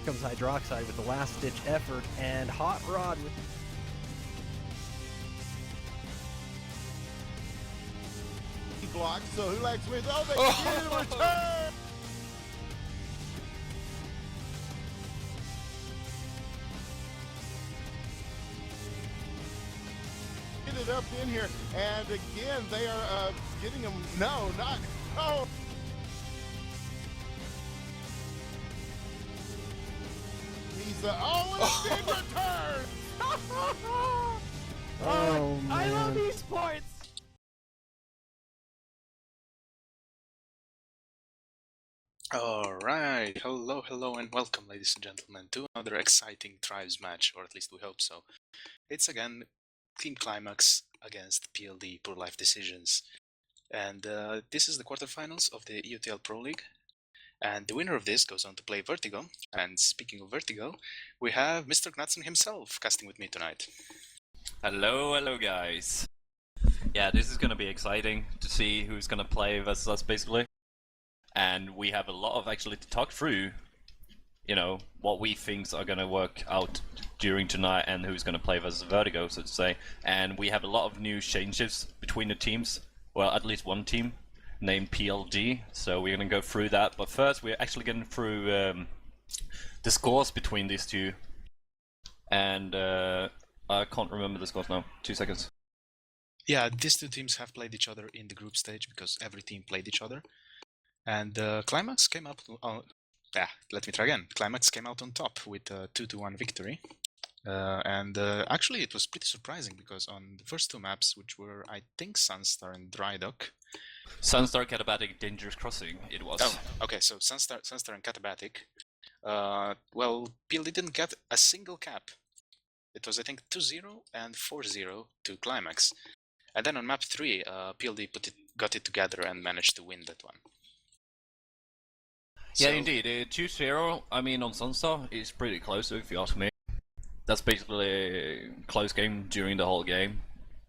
Comes Hydroxide with the last-ditch effort, and Hot Rod with... Blocked, so who likes wins? Oh, they get a return! Get it up in here, and again, they are getting him. No, not. Oh! He's oh, and a big return! Oh, man. I love esports! Alright, hello and welcome ladies and gentlemen to another exciting Tribes match, or at least we hope so. It's again Team Klimaxxx against PLD Poor Life Decisions. And this is the quarterfinals of the EUTL Pro League. And the winner of this goes on to play Vertigo. And speaking of Vertigo, we have Mr. Knutsson himself casting with me tonight. Hello guys. Yeah, this is gonna be exciting to see who's gonna play versus us basically. And we have a lot of actually to talk through, you know, what we think are gonna work out during tonight and who's gonna play versus Vertigo, so to say. And we have a lot of new changes between the teams, well, at least one team named PLD, so we're gonna go through that. But first, we're actually getting through the scores between these two. And I can't remember the scores now. 2 seconds. Yeah, these two teams have played each other in the group stage because every team played each other. And Klimaxxx came up on... let me try again. Klimaxxx came out on top with a 2-1 victory. Actually, it was pretty surprising because on the first two maps, which were, I think, Sunstar and Drydock. Sunstar, Katabatic, Dangerous Crossing, it was. Oh, okay, so Sunstar and Katabatic. Well, PLD didn't get a single cap. It was, I think, 2-0 and 4-0 to Klimaxxx. And then on map 3, PLD got it together and managed to win that one. Yeah, indeed. 2-0, I mean, on Sunstar is pretty close, if you ask me. That's basically a close game during the whole game.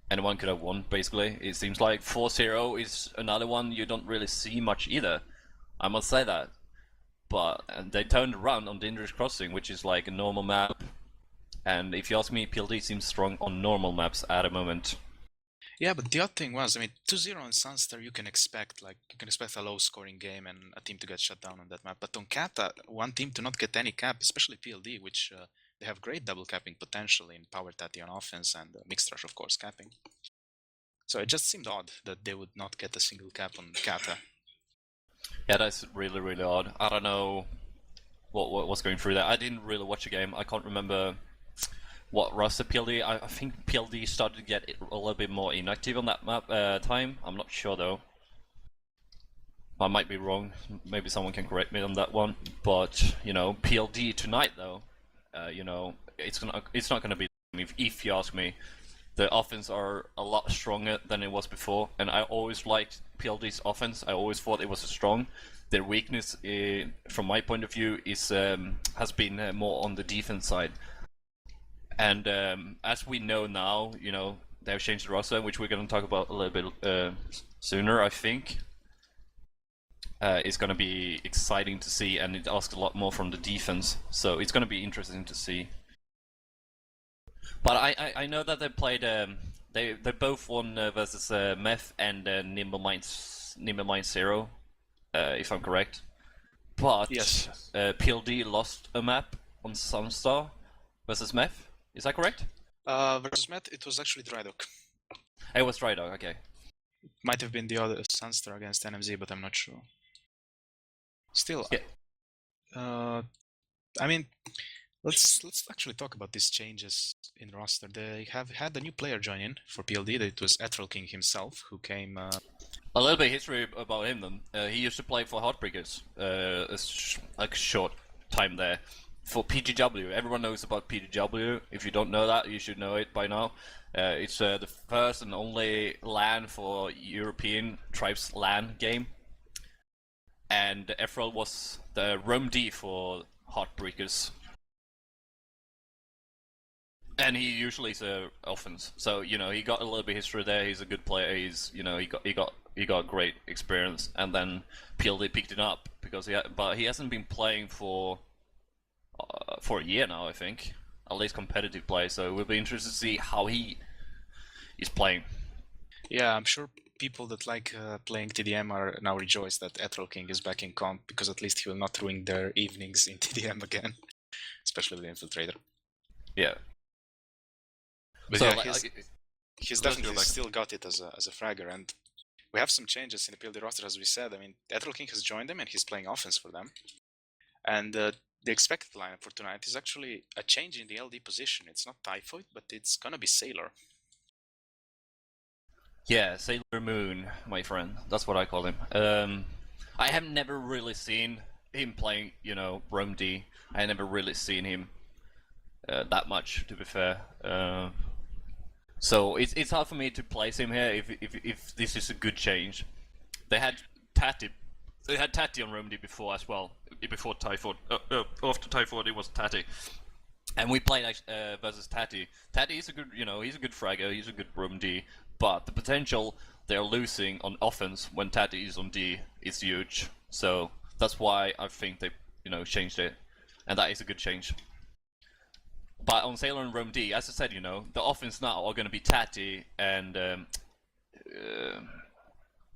Anyone could have won, basically. It seems like 4-0 is another one you don't really see much either. I must say that. But they turned around on Dangerous Crossing, which is like a normal map. And if you ask me, PLD seems strong on normal maps at the moment. Yeah, but the odd thing was, I mean, 2-0 on Sunstar, you can expect a low-scoring game and a team to get shut down on that map. But on Kata, one team to not get any cap, especially PLD, which they have great double capping potential in Power Tati on offense and Mixed Rush, of course, capping. So it just seemed odd that they would not get a single cap on Kata. Yeah, that's really, really odd. I don't know what was going through there. I didn't really watch the game. I can't remember what roster PLD. I think PLD started to get a little bit more inactive on that map time. I'm not sure though. I might be wrong. Maybe someone can correct me on that one. But you know, PLD tonight though, you know, it's not gonna be if you ask me. The offense are a lot stronger than it was before, and I always liked PLD's offense. I always thought it was strong. Their weakness, from my point of view, is has been more on the defense side. And as we know now, you know, they've changed the roster, which we're going to talk about a little bit sooner, I think. It's going to be exciting to see, and it asks a lot more from the defense, so it's going to be interesting to see. But I know that they played, they both won versus Meth and Nimble Minds 0, if I'm correct. But yes. PLD lost a map on Sunstar versus Meth. Is that correct? Versus Met, it was actually Drydock. It was Drydock, okay. Might have been the other Sunstar against NMZ, but I'm not sure. Still, yeah. I mean, let's actually talk about these changes in roster. They have had a new player join in for PLD. It was Etrel King himself who came. A little bit of history about him then. He used to play for Heartbreakers, like a short time there. For PGW, everyone knows about PGW. If you don't know that, you should know it by now. It's the first and only LAN for European Tribes LAN game. And Ephraim was the Roam D for Heartbreakers. And he usually is a offense, so you know he got a little bit of history there. He's a good player. He's he got great experience, and then PLD picked it up because but he hasn't been playing for for a year now, I think. At least competitive play, so we'll be interested to see how he is playing. Yeah, I'm sure people that like playing TDM are now rejoiced that Etrol King is back in comp, because at least he will not ruin their evenings in TDM again, especially with Infiltrator. Yeah. But So, yeah, like, he's let's definitely go back. still got it as a fragger, and we have some changes in the PLD roster, as we said. I mean, Etrol King has joined them, and he's playing offense for them. And the expected lineup for tonight is actually a change in the LD position. It's not Typhoid, but it's gonna be Sailor. Yeah, Sailor Moon, my friend. That's what I call him. I have never really seen him playing, you know, Rome D. I never really seen him that much, to be fair. So it's hard for me to place him here if this is a good change. They had Tati on Rome D before as well. Before Typhoid. After Typhoid, it was Tati. And we played versus Tati. Tati is a good, you know, he's a good fragger, he's a good Rome D. But the potential they're losing on offense when Tati is on D is huge. So that's why I think they, you know, changed it. And that is a good change. But on Sailor and Rome D, as I said, you know, the offense now are going to be Tati and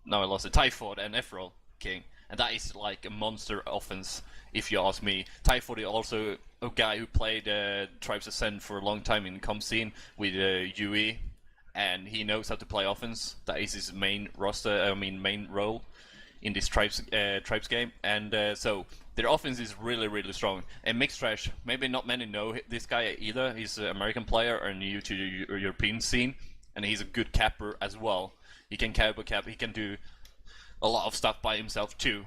now I lost it, Typhoid and Ephraim King. And that is like a monster offense, if you ask me. Typhoid is also a guy who played Tribes Ascend for a long time in comp scene with UE, and he knows how to play offense. That is his main roster, main role in this Tribes game. And so their offense is really, really strong. And Mixed Trash, maybe not many know this guy either. He's an American player or new to the European scene, and he's a good capper as well. He can cowboy cap, he can do a lot of stuff by himself too.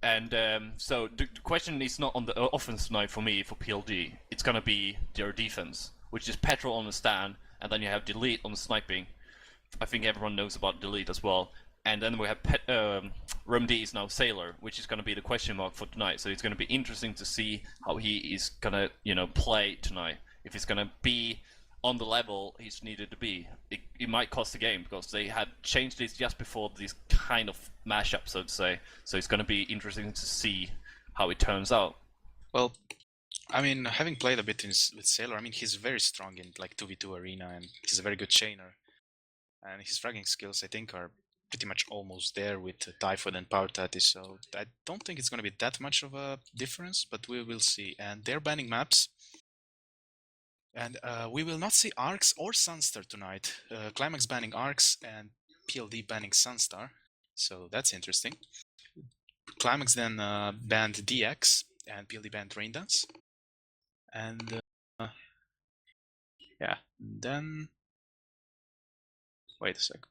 And so the question is not on the offense tonight for me, for PLD. It's gonna be their defense, which is Petrol on the stand, and then you have Delete on the sniping. I think everyone knows about Delete as well. And then we have Rome D is now Sailor, which is gonna be the question mark for tonight. So it's gonna be interesting to see how he is gonna, you know, play tonight. If he's gonna be on the level he's needed to be. It might cost the game, because they had changed this just before this kind of mashup, so to say. So it's going to be interesting to see how it turns out. Well, I mean, having played a bit with Sailor, I mean, he's very strong in like 2v2 arena, and he's a very good chainer. And his fragging skills, I think, are pretty much almost there with Typhoid and Power Tati, so I don't think it's going to be that much of a difference, but we will see. And they're banning maps. And we will not see Arcs or Sunstar tonight. Klimaxxx banning Arcs and PLD banning Sunstar. So that's interesting. Klimaxxx then banned DX and PLD banned Raindance. And yeah, then... Wait a sec.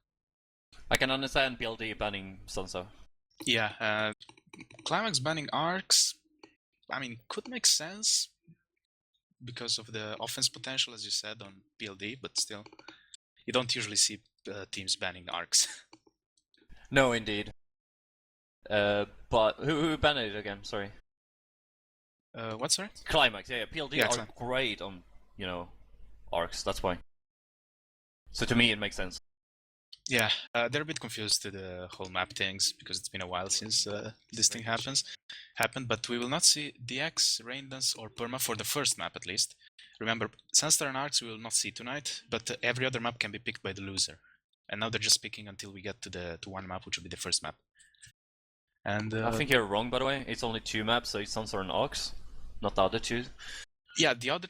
I can understand PLD banning Sunstar. Yeah, Klimaxxx banning Arcs, I mean, could make sense because of the offense potential, as you said, on PLD, but still, you don't usually see teams banning Arcs. No, indeed. But who banned it again? Sorry. What, sorry? Klimaxxx, yeah. PLD Yeah, are great on, you know, Arcs, that's why. So to me it makes sense. Yeah, they're a bit confused to the whole map things, because it's been a while since this thing happened, but we will not see DX, Raindance, or Perma for the first map at least. Remember, Sunstar and Arcs we will not see tonight, but every other map can be picked by the loser. And now they're just picking until we get to one map, which will be the first map. And I think you're wrong, by the way. It's only 2 maps, so it's Sunstar and Arcs, not the other 2. Yeah, the other...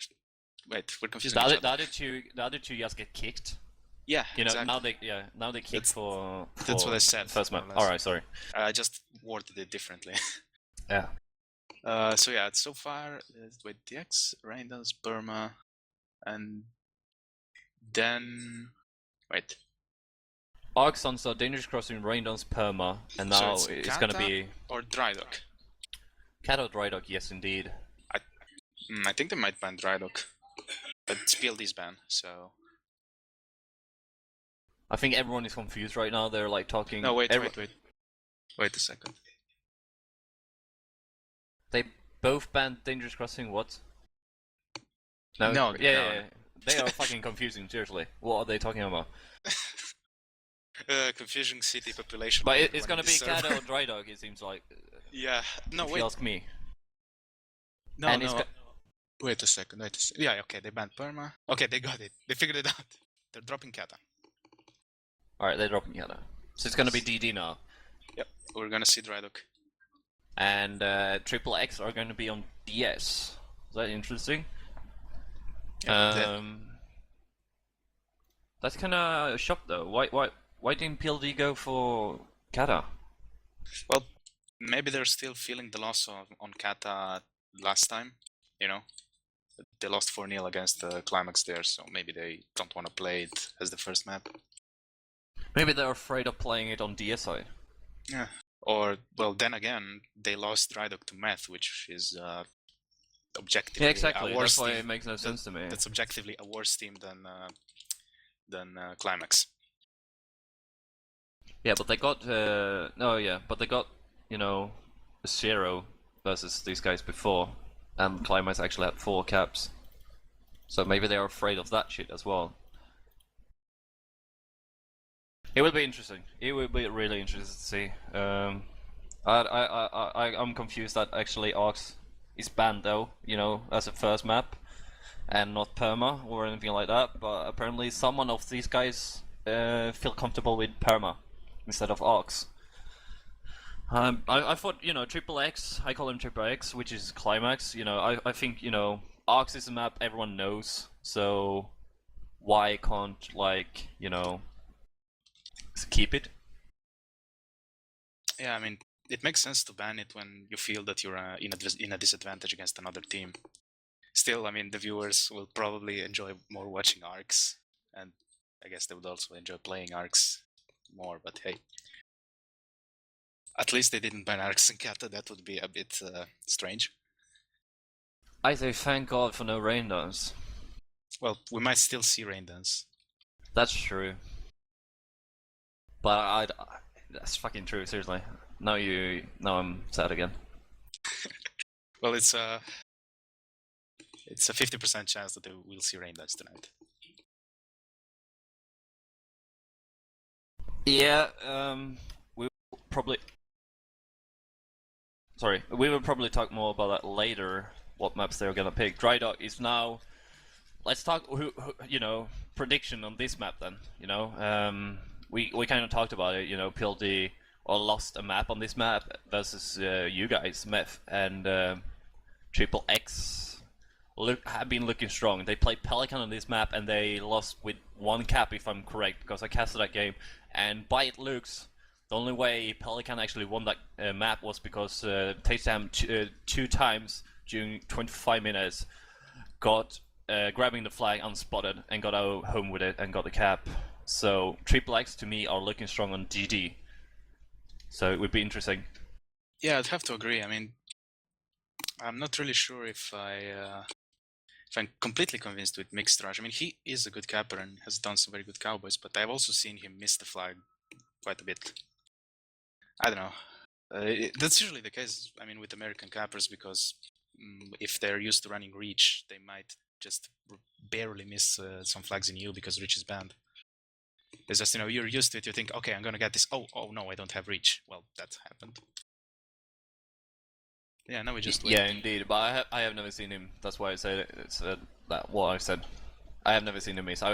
Wait, we're confusing the each other, other. the other 2 just get kicked. Yeah, you know, exactly. now they kick for that's what I said. First map. All right, sorry. I just worded it differently. Yeah. So yeah, so far, wait, DX, Raindance, Burma, and then wait. Arc, Sunstar, Dangerous Crossing, Raindance, Perma, and now so it's gonna be or Drydock. Cat or Drydock, yes indeed. I think they might ban Drydock, but it's PLD's ban, so. I think everyone is confused right now. They're like talking. No, wait a second. They both banned Dangerous Crossing. What? No. No. Yeah. They are fucking confusing. Seriously, what are they talking about? Confusing city population. But it's gonna be Cat or Drydock. It seems like. Yeah. No, if wait. you ask me. No, and no. Wait a second, Yeah, okay, they banned Perma. Okay, they got it. They figured it out. They're dropping Kata. Alright, they're dropping Kata. So it's gonna be DD now. Yep, we're gonna see Drydock. And Triple-X are gonna be on DS. Is that interesting? Yeah, That's kinda a shock though. Why didn't PLD go for Kata? well, maybe they're still feeling the loss on Kata last time, you know? They lost 4-0 against Klimaxxx there, so maybe they don't want to play it as the first map. Maybe they're afraid of playing it on DS side. Yeah. Or, well, then again, they lost Drydock to Meth, which is objectively Yeah, exactly. a worse That's why team. it makes no sense to me. That's objectively a worse team than Klimaxxx. Yeah, but they got but they got, you know, a 0 versus these guys before, and Klimaxxx actually had 4 caps. So maybe they're afraid of that shit as well. It will be interesting. It will be really interesting to see. I'm confused that actually Ox is banned though, you know, as a first map, and not Perma or anything like that. But apparently, someone of these guys feel comfortable with Perma instead of Ox. I thought, you know, Triple-X, I call him Triple-X, which is Klimaxxx. You know, I think, you know, Ox is a map everyone knows, so why can't, like, you know, keep it? Yeah, I mean, it makes sense to ban it when you feel that you're in a disadvantage against another team. Still, I mean, the viewers will probably enjoy more watching ARCs, and I guess they would also enjoy playing ARCs more, but hey. At least they didn't ban ARCs and Kata, that would be a bit strange. I say thank God for no rain dance. Well, we might still see rain dance. That's true. But that's fucking true, seriously. Now I'm sad again. Well, it's a 50% chance that we'll see rain dance tonight. Yeah, we will probably talk more about that later, what maps they're gonna pick. Drydock is now... Let's talk, you know, prediction on this map then, you know? We kind of talked about it, you know, PLD lost a map on this map versus you guys, Meth, and Triple-X have been looking strong. They played Pelican on this map and they lost with 1 cap, if I'm correct, because I casted that game. And by it looks, the only way Pelican actually won that map was because Taysam 2 times during 25 minutes got grabbing the flag unspotted and got out home with it and got the cap. So Triple-X to me are looking strong on DD. So it would be interesting. Yeah, I'd have to agree. I mean, I'm not really sure if I'm completely convinced with Mixed Rush. I mean, he is a good capper and has done some very good Cowboys, but I've also seen him miss the flag quite a bit. I don't know. That's usually the case, I mean, with American cappers, because if they're used to running Reach, they might just barely miss some flags in EU because Reach is banned. It's just, you know, you're used to it, you think, okay, I'm gonna get this. Oh no, I don't have Reach. Well, that happened. Yeah, now we just wait. Yeah, indeed, but I have never seen him. That's why I said that what I said. I have never seen him miss. He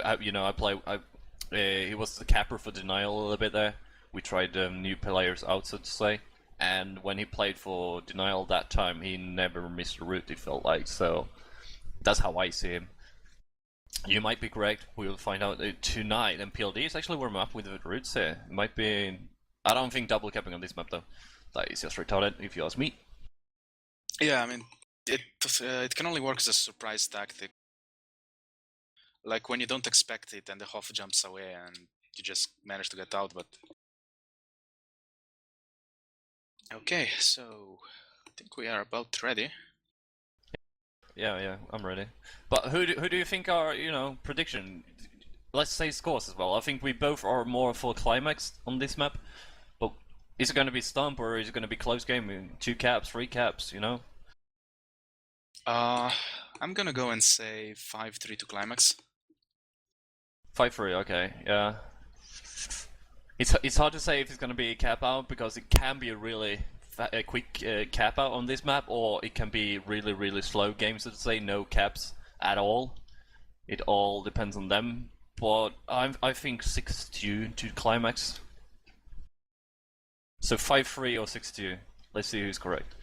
was the capper for Denial a little bit there. We tried new players out, so to say, and when he played for Denial that time, he never missed a route. It felt like, so that's how I see him. You might be correct. We will find out tonight. And PLD is actually warming up with the routes here. It might be. I don't think double capping on this map though. That is just retarded, if you ask me. Yeah, I mean, it can only work as a surprise tactic. Like when you don't expect it and the Hoff jumps away and you just manage to get out, but... Okay, so I think we are about ready. Yeah, I'm ready. But who do you think are, you know, prediction? Let's say scores as well. I think we both are more for Klimaxxx on this map. But is it going to be stump or is it going to be close game? 2 caps, 3 caps, you know? I'm gonna go and say 5-3 to Klimaxxx. 5-3, okay, yeah. It's hard to say if it's going to be a cap out because it can be a really a quick cap out on this map, or it can be really, really slow games, let's say, no caps at all. It all depends on them, but I think 6-2 to Klimaxxx. So 5-3 or 6-2. Let's see who's correct.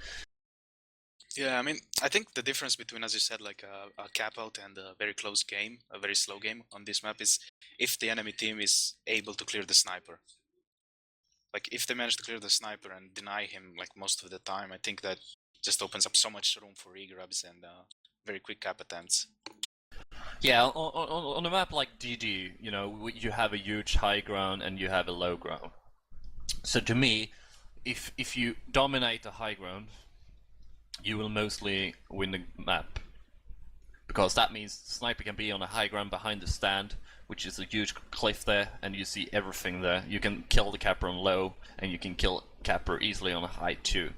Yeah, I mean, I think the difference between, as you said, like a cap out and a very close game, a very slow game on this map is if the enemy team is able to clear the sniper. Like, if they manage to clear the sniper and deny him, like, most of the time, I think that just opens up so much room for regrabs and very quick cap attempts. Yeah, on a map like DD, you know, you have a huge high ground and you have a low ground. So to me, if you dominate the high ground, you will mostly win the map. Because that means sniper can be on a high ground behind the stand, which is a huge cliff there, and you see everything there. You can kill the capper on low, and you can kill capper easily on a high too.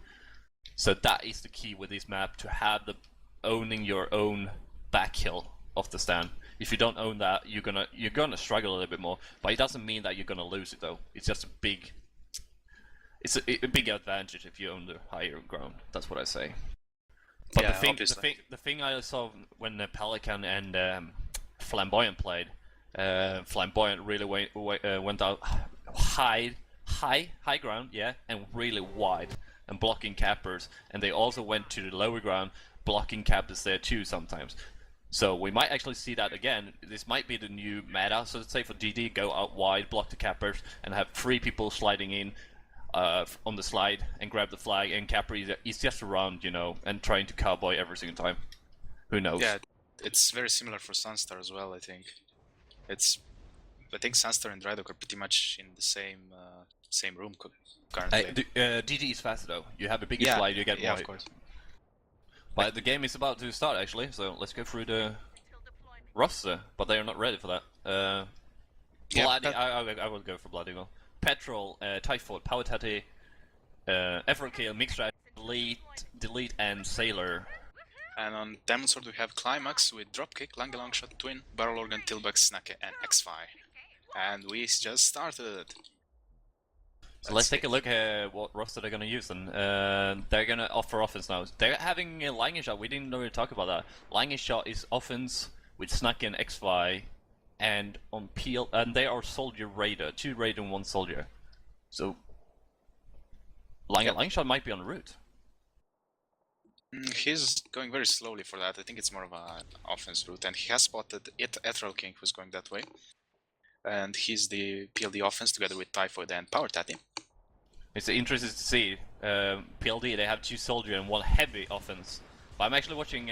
So that is the key with this map, to have the owning your own back hill of the stand. If you don't own that, you're gonna struggle a little bit more. But it doesn't mean that you're gonna lose it though. It's just a big advantage if you own the higher ground. That's what I say. But Yeah, the thing I saw when Pelican and Flamboyant played, Flamboyant really went out high ground, yeah, and really wide and blocking cappers, and they also went to the lower ground blocking cappers there too sometimes. So we might actually see that again. This might be the new meta. So let's say for DD, go out wide, block the cappers, and have 3 people sliding in on the slide and grab the flag, and capper is just around, you know, and trying to cowboy every single time. Who knows? Yeah, it's very similar for Sunstar as well, I think. I think Sunstar and Drydock are pretty much in the same room currently. DD is faster though. You have a bigger slide, you get more. Of course. But the game is about to start actually, so let's go through the roster. But they are not ready for that. Bloody, I will go for Bloody Eagle. Petrol, Typhoid, Power Tatty, Everkill, Mixed Delete, and Sailor. And on Diamond Sword we have Klimaxxx with Dropkick, Longshot, Twin, Barrel Organ, Tilbuck, Snake, and X-Fi. And we just started. So let's take a look at what roster they're gonna use then. They're gonna offer offense now. They're having a Lightning Shot, we didn't really talk about that. Lightning Shot is offense with Snake and X-Fi, and on Peel, and they are Soldier Raider, 2 Raider and 1 Soldier. So Lightning Shot might be on route. He's going very slowly for that. I think it's more of an offense route, and he has spotted Ethereal King, who's going that way. And he's the PLD offense together with Typhoid and Power Tatty. It's interesting to see. PLD, they have 2 Soldier and 1 heavy offense. But I'm actually watching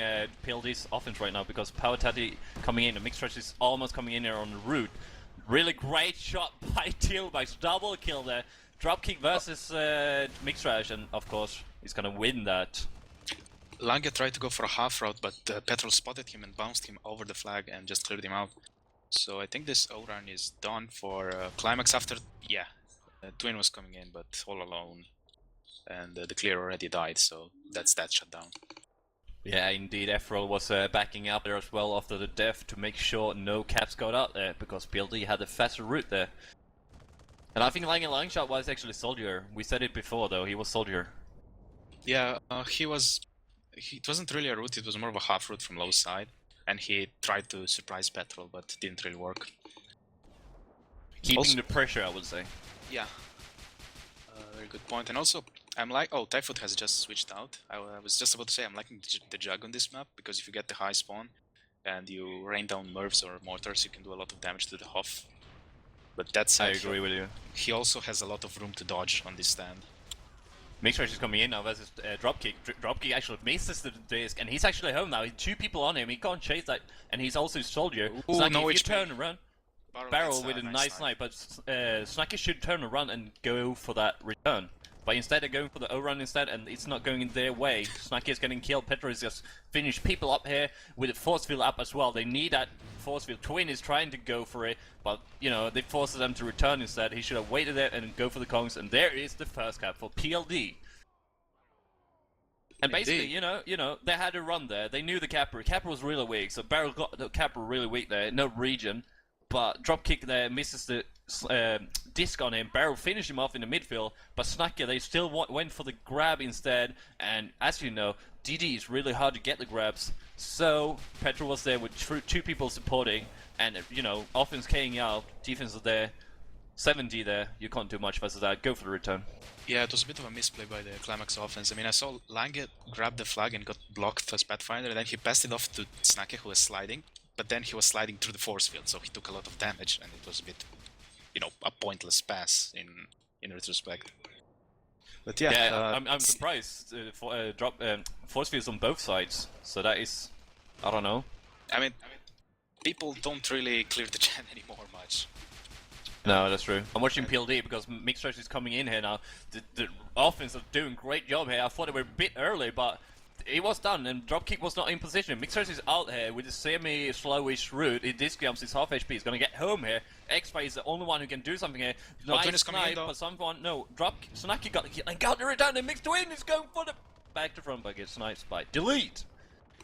PLD's offense right now because Power Tatty coming in, and Mixed Trash is almost coming in here on the route. Really great shot by Tilbuck, double kill there. Dropkick versus Mixed Trash, and of course he's gonna win that. Lange tried to go for a half route, but Petrol spotted him and bounced him over the flag and just cleared him out. So I think this O-run is done for Klimaxxx after, Twin was coming in, but all alone. And the clear already died, so that's that shutdown. Yeah, indeed, Ethereal was backing up there as well after the death to make sure no caps got out there, because PLD had a faster route there. And I think Longshot was actually Soldier. We said it before though, he was Soldier. Yeah, it wasn't really a route, it was more of a half route from low side. And he tried to surprise Petrol, but it didn't really work. Keeping also, the pressure, I would say. Yeah, very good point. And also, I'm like, oh, Typhoid has just switched out. I was just about to say I'm liking the Jug on this map, because if you get the high spawn and you rain down Mervs or Mortars, you can do a lot of damage to the Hoff. But that's I agree with you. He also has a lot of room to dodge on this stand. Mixed Trash is coming in now versus Dropkick. Dropkick actually misses the disc, and he's actually home now. 2 people on him, he can't chase that, and he's also Soldier. Ooh, Snacky, no if you HP. turn around, Barrel with a nice snipe, but Snacky should turn around and go for that return. But instead they're going for the O-run instead, and it's not going their way. Snacky is getting killed, Petro is just finished people up here with a force field up as well. They need that force field. Twin is trying to go for it, but you know, they forced them to return instead. He should have waited there and go for the Kongs, and there is the first cap for PLD. And basically, you know, they had a run there. They knew the capper. Capper was really weak, so Barrel got the capper really weak there. No region, but dropkick there misses the disc on him. Barrel finished him off in the midfield, but Snacky, they still went for the grab instead, and as you know, DD is really hard to get the grabs, so Petrol was there with two people supporting, and you know, offense K'ing out, defense is there, 7D there, you can't do much versus that, go for the return. Yeah, it was a bit of a misplay by the Klimaxxx offense. I mean, I saw Lange grab the flag and got blocked as Pathfinder, and then he passed it off to Snacky, who was sliding, but then he was sliding through the force field, so he took a lot of damage, and it was a bit, you know, a pointless pass in retrospect. But yeah, I'm surprised for drop force fields on both sides, so that is, I don't know. I mean, people don't really clear the gen anymore much. No, that's true. I'm watching PLD because Mixtrash is coming in here now. The offense is doing a great job here. I thought they were a bit early, but it was done, and dropkick was not in position. Mixtrash is out here with a semi-slowish route. He discounts his half HP. He's gonna get home here. X-Spy is the only one who can do something here. Nice snipe, but someone, no, Snacky got the kill and got the return, and Mixed Twin is going for the back to front, but gets sniped by Delete.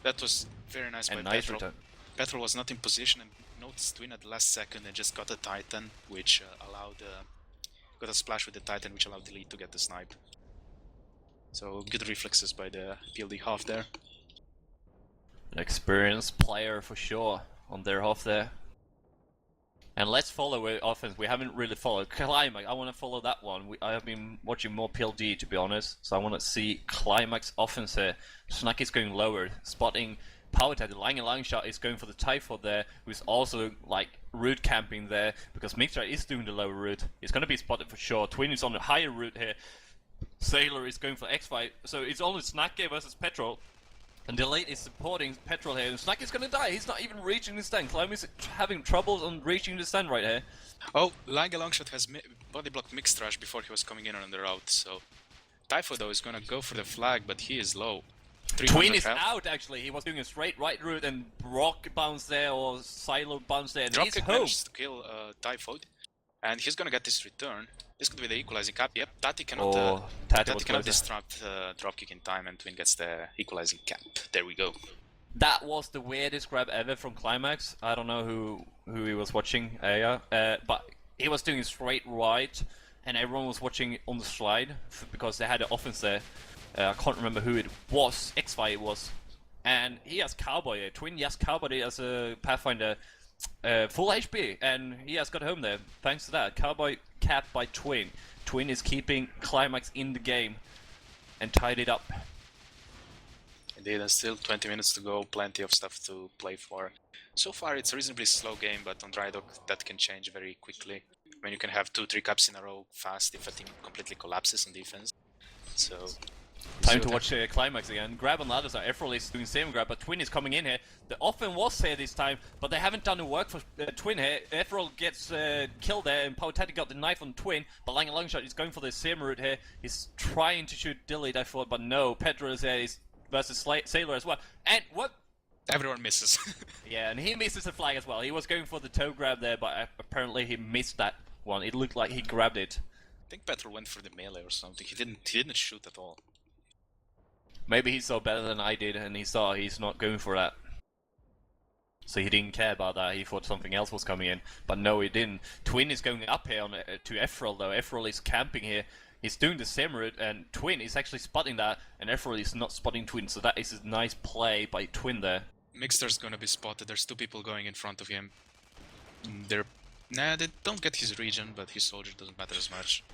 That was very nice by nice Petrol. return. Petrol was not in position and noticed Twin at the last second and just got a Titan, which got a splash with the Titan, which allowed Delete to get the snipe. So good reflexes by the PLD half there. An experienced player for sure on their half there. And let's follow it offense. We haven't really followed Klimaxxx. I want to follow that one. I have been watching more PLD, to be honest, so I want to see Klimaxxx offense here. Snacky's going lower, spotting Power Tag. The Lang shot is going for the Typhoid there, who's also like route camping there because Mixer is doing the lower route. He's going to be spotted for sure. Twin is on the higher route here. Sailor is going for X5, so it's only Snacky versus Petrol. And Delete is supporting Petrol here, and Snacky's gonna die. He's not even reaching the stand. Climb is having troubles on reaching the stand right here. Oh, Lange Longshot has body blocked Mixtrash before he was coming in on the route, so Typhoid though is gonna go for the flag, but he is low. Twin is out actually. He was doing a straight right route and Rock bounced there or Silo bounced there, and he's Dropkick home. managed to kill Typhoid, and he's gonna get this return. This could be the equalizing cap. Yep, Tati cannot, Tati cannot disrupt dropkick in time, and Twin gets the equalizing cap. There we go. That was the weirdest grab ever from Klimaxxx. I don't know who he was watching, but he was doing straight right, and everyone was watching on the slide because they had an offense there. I can't remember who it was. X5 it was, and he has Cowboy. Twin has Cowboy as a Pathfinder. Full HP, and he has got home there. Thanks to that, Cowboy capped by Twin. Twin is keeping Klimaxxx in the game and tied it up. Indeed, and still 20 minutes to go, plenty of stuff to play for. So far it's a reasonably slow game, but on Drydock that can change very quickly. When you can have 2-3 caps in a row fast if a team completely collapses on defense. So time to watch Klimaxxx again. Grab on the other side. Efrol is doing same grab, but Twin is coming in here. The offense was here this time, but they haven't done the work for Twin here. Efrol gets killed there, and Powtati got the knife on Twin, but Longshot is going for the same route here. He's trying to shoot Delete, I thought, but no. Pedro is there versus Sailor as well. And what? Everyone misses. Yeah, and he misses the flag as well. He was going for the toe grab there, but apparently he missed that one. It looked like he grabbed it. I think Petrol went for the melee or something. He didn't shoot at all. Maybe he saw better than I did, and he saw he's not going for that. So he didn't care about that, he thought something else was coming in. But no, he didn't. Twin is going up here on, to Efrol though. Efrol is camping here. He's doing the same route, and Twin is actually spotting that, and Efrol is not spotting Twin, so that is a nice play by Twin there. Mixter's gonna be spotted. There's 2 people going in front of him. They don't get his region, but his soldier doesn't matter as much.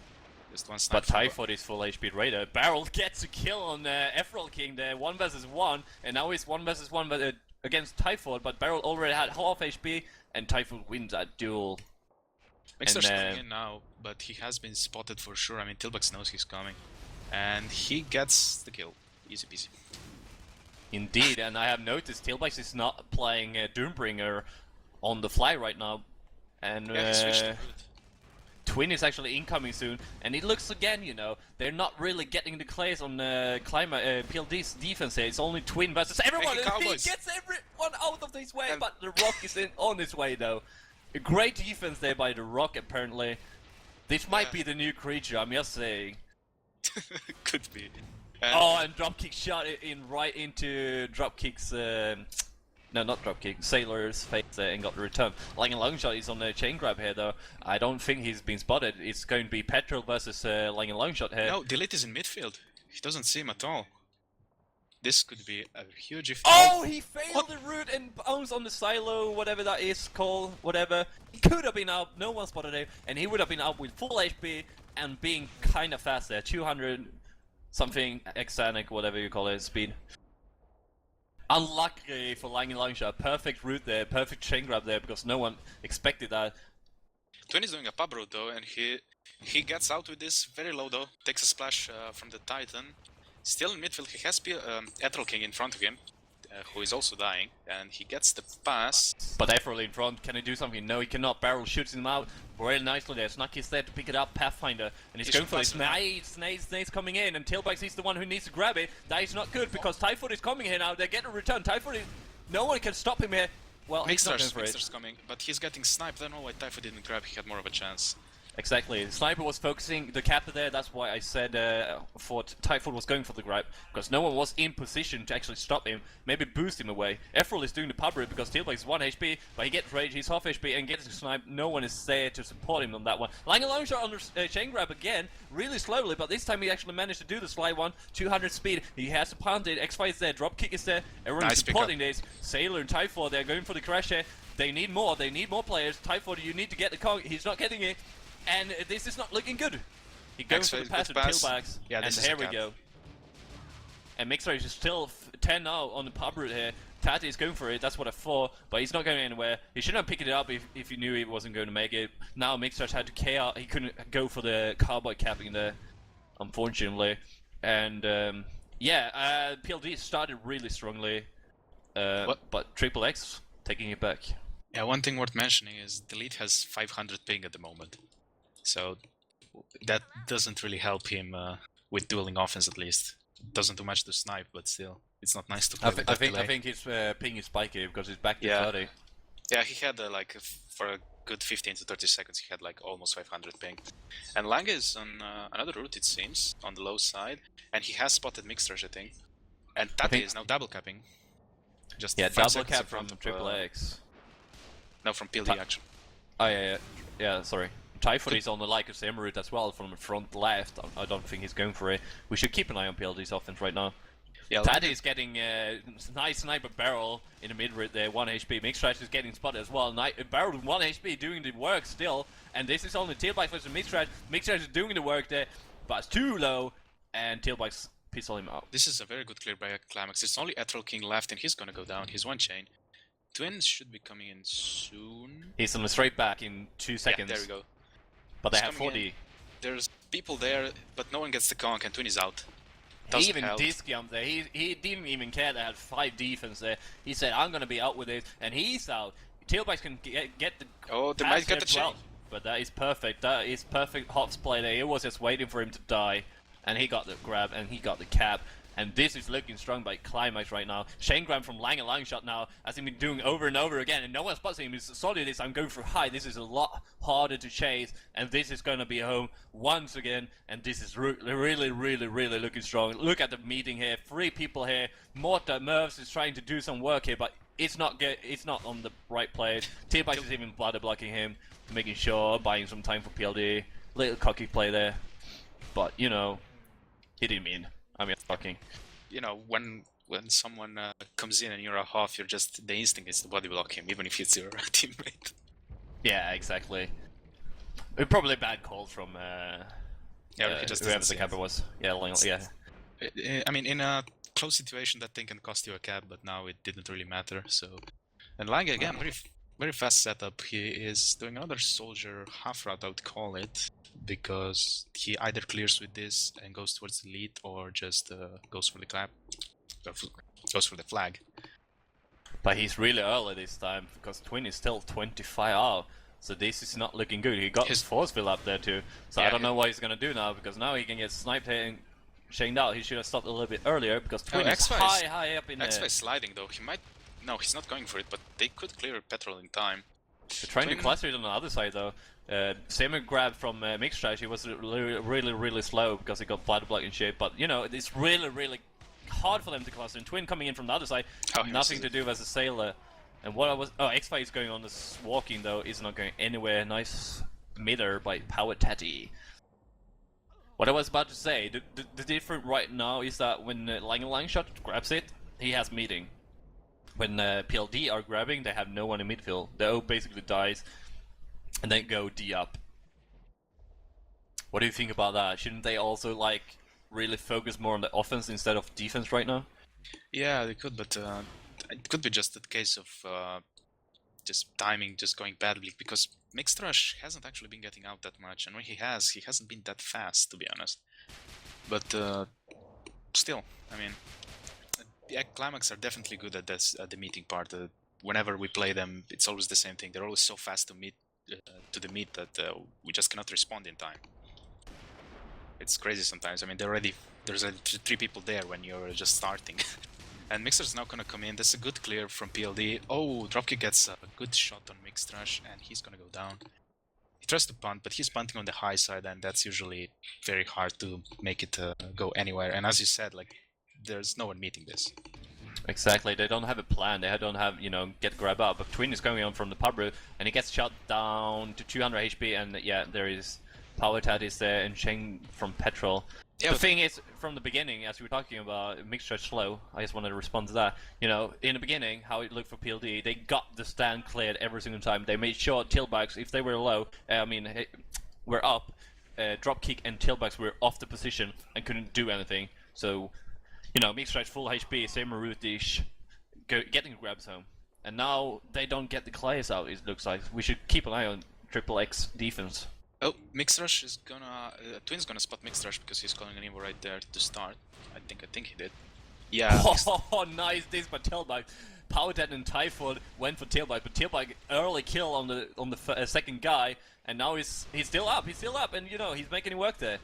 Just one sniper. But Typhoid is full HP Raider. Barrel gets a kill on Efrol King there, 1 versus 1, and now he's 1 versus 1 against Typhoid, but Barrel already had half HP, and Typhoid wins that duel. Mixter's coming in now, but he has been spotted for sure. I mean, Tilbax knows he's coming, and he gets the kill. Easy peasy. Indeed, and I have noticed Tilbax is not playing Doombringer on the fly right now, and Yeah, he switched the route. Twin is actually incoming soon, and it looks again, you know, they're not really getting the clays on PLD's defense here. It's only Twin versus everyone, Hey, and he gets everyone out of his way, but the Rock is on his way though. A great defense there by the Rock, apparently. This might be the new creature, I'm just saying. Could be. And Dropkick shot it in right into Dropkick's No, not dropkick. Sailor's face there and got the return. Lang and Longshot is on the chain grab here though. I don't think he's been spotted. It's going to be Petrol versus Lang and Longshot here. No, Delete is in midfield. He doesn't see him at all. This could be a huge if. Oh, he failed the route and bounced on the silo, whatever that is called, whatever. He could have been out, no one spotted him, and he would have been out with full HP and being kind of fast there. 200 something exanic, whatever you call it, speed. Unlucky for Lang and Longshot. Perfect route there, perfect chain grab there because no one expected that. Twin is doing a pub route though, and he gets out with this very low though. Takes a splash from the Titan. Still in midfield, he has NATL King in front of him, who is also dying, and he gets the pass. But Efrol in front, can he do something? No, he cannot. Barrel shoots him out very nicely there. Snacky's there to pick it up, Pathfinder, and he's going for this. Snade's coming in, and Tailbacks is the one who needs to grab it. That is not good because Typhoid is coming here now. They get a return. Typhoid is... No one can stop him here. Well, he's not going for it. Mixer's coming, but he's getting sniped. I don't know why Typhoid didn't grab. He had more of a chance. Exactly. The sniper was focusing the capper there. That's why I said thought Typhoid was going for the grab, because no one was in position to actually stop him, maybe boost him away. Efrol is doing the pub route because Tailbake is 1 HP, but he gets rage, he's half HP and gets sniped. No one is there to support him on that one. Lang and Longshot on the chain grab again, really slowly, but this time he actually managed to do the slide one. 200 speed, he has to punt it. X5 is there, drop kick is there. Everyone is supporting this. Sailor and Typhoid, they're going for the crash here. They need more players. Typhoid, you need to get the Kong, he's not getting it. And this is not looking good. He goes for the pass with Tailbacks, yeah, and here we go. And Mixer is still 10 now on the pub route here. Tati is going for it, that's what I thought, but he's not going anywhere. He shouldn't have picked it up if he knew he wasn't going to make it. Now Mixer had to KO, he couldn't go for the cowboy capping there, unfortunately. And yeah, PLD started really strongly, but Triple-X taking it back. Yeah, one thing worth mentioning is Delete has 500 ping at the moment. So that doesn't really help him with dueling offense, at least. Doesn't do much to snipe, but still, it's not nice to play with that delay. I think his ping is spiky because he's back to 30. Yeah, he had like for a good 15 to 30 seconds, he had like almost 500 ping. And Lang is on another route, it seems, on the low side, and he has spotted Mixers, I think. And Tati is now double capping. Just double cap from Triple-X. No, from PLD actually. Oh yeah, sorry. Typhoid is on the Lycos M route as well from the front left. I don't think he's going for it. We should keep an eye on PLD's offense right now. Yeah, Taddy is getting nice sniper barrel in the mid route there, 1 HP. Mixtrash is getting spotted as well. Barrel with 1 HP doing the work still. And this is only Tailbike versus Mixtrash. Mixtrash is doing the work there, but it's too low. And Tailbike's pistol him out. This is a very good clear by Klimaxxx. It's only NATL King left and he's gonna go down. He's 1 chain. Twins should be coming in soon. He's on the straight back in 2 seconds. Yeah, there we go. But they have 40. There's people there, but no one gets the conk and Twin is out. He even disc-jumped there. He didn't even care. They had 5 defense there. He said, I'm going to be out with this, and he's out. Tailbacks can get the they might get the chain. Well, but that is perfect. That is perfect Hops play there. He was just waiting for him to die, and he got the grab, and he got the cap. And this is looking strong by Klimaxxx right now. Chain grab from Lang and Longshot now, as he's been doing over and over again, and no one spots him. He's solid this. I'm going for high. This is a lot harder to chase, and this is going to be home once again. And this is really looking strong. Look at the meeting here. 3 people here. Morta Mervs is trying to do some work here, but it's not on the right place. T-Bikes is even bladder blocking him, making sure, buying some time for PLD. Little cocky play there, but you know, he didn't mean. I mean, fucking. You know, when someone comes in and you're a half, you're just, the instinct is to body block him, even if it's your teammate. Yeah, exactly. Probably bad call from yeah, just whoever the capper was. Yeah, yeah. I mean, in a close situation, that thing can cost you a cap, but now it didn't really matter. So, and Lang again, very fast setup. He is doing another soldier half route, I would call it. Because he either clears with this and goes towards the lead, or just goes for the clap, goes for the flag. But he's really early this time, because Twin is still 25 out, so this is not looking good. He got his force fill up there too, so yeah, I don't know what he's gonna do now, because now he can get sniped here and chained out. He should have stopped a little bit earlier, because Twin is high up in there. X5 is sliding though, he might... No, he's not going for it, but they could clear Petrol in time. They're trying to cluster it on the other side though. Same grab from Mixtrash, he was really slow because he got bladder block in shape, but you know, it's really hard for them to cluster. And Twin coming in from the other side, Oh, nothing to do as a sailor. And what I was... Oh, X-Fi is going on this walking, though, is not going anywhere. Nice midder by Power Tatty. What I was about to say, the difference right now is that when Langshot grabs it, he has meeting. When PLD are grabbing, they have no one in midfield. The O basically dies, and then go D up. What do you think about that? Shouldn't they also, like, really focus more on the offense instead of defense right now? Yeah, they could, but it could be just a case of just timing just going badly, because Mixed Rush hasn't actually been getting out that much, and when he hasn't been that fast, to be honest. But still, I mean, yeah, Klimaxxx are definitely good at this, at the meeting part. Whenever we play them, it's always the same thing. They're always so fast to meet to the meet that we just cannot respond in time. It's crazy sometimes. I mean, there's 3 people there when you're just starting. And Mixer's now gonna come in. That's a good clear from PLD. Oh, Dropkick gets a good shot on Mixed Rush, and he's gonna go down. He tries to punt, but he's punting on the high side, and that's usually very hard to make it go anywhere. And as you said, like, there's no one meeting this. Exactly, they don't have a plan, they don't have, you know, get grab up. But Twin is going on from the pub route, and he gets shot down to 200 HP, and yeah, there is Power Tat is there, and Sheng from Petrol. Yeah, the thing is, from the beginning, as we were talking about, Mixture slow, I just wanted to respond to that. You know, in the beginning, how it looked for PLD, they got the stand cleared every single time. They made sure tailbacks, if they were low, were up, dropkick and tailbacks were off the position and couldn't do anything. So, you know, Mixture full HP, same route-ish, getting grabs home. And now they don't get the clears out, it looks like. We should keep an eye on XXX defense. Oh, Mixed Rush is gonna... Twin's gonna spot Mixed Rush because he's calling an Evo right there to start. I think he did. Yeah. Oh, nice this by tailback. Power Tat and Typhoon went for tailback, but tailback early kill on the second guy, and now he's still up, and you know, he's making it work there.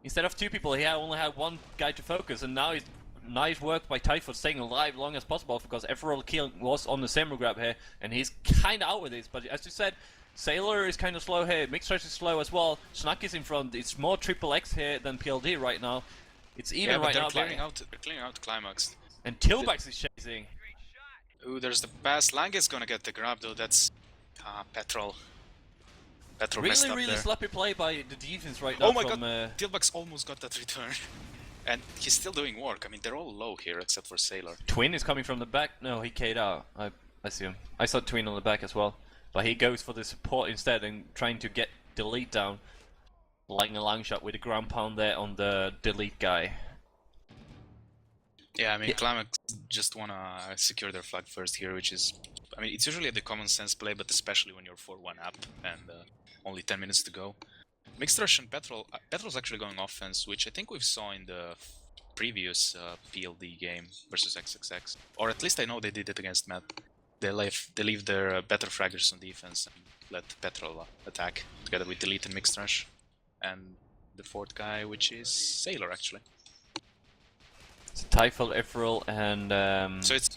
Instead of 2 people, he only had 1 guy to focus, and now he's nice work by Typhoon staying alive long as possible, because every kill was on the Samurai grab here, and he's kinda out with this, but as you said, Sailor is kind of slow here, Mixed Rush is slow as well, Snuck is in front, it's more XXX here than PLD right now. It's even right now. They're clearing out Klimaxxx. And Tilbax is chasing. Ooh, there's the pass. Lang is gonna get the grab though, that's... Petrol. Petrol messed up Really there. sloppy play by the defense right now. Oh my god, Tilbax almost got that return. And he's still doing work. I mean, they're all low here except for Sailor. Twin is coming from the back. No, he K'd out. I assume. I saw Twin on the back as well. But he goes for the support instead and trying to get delete down. Like a long shot with a ground pound there on the delete guy. Yeah, I mean, Klimaxxx just wanna secure their flag first here, which is... I mean, it's usually the common sense play, but especially when you're 4-1 up and only 10 minutes to go. Mixed Rush and Petrol... Petrol's actually going offense, which I think we saw in the previous PLD game versus XXX. Or at least I know they did it against Matt. They leave their better fraggers on defense and let Petrol attack together with Delete and Mixed Rush. And the 4th guy, which is Sailor, actually. It's Typhal, Ephral, and... So it's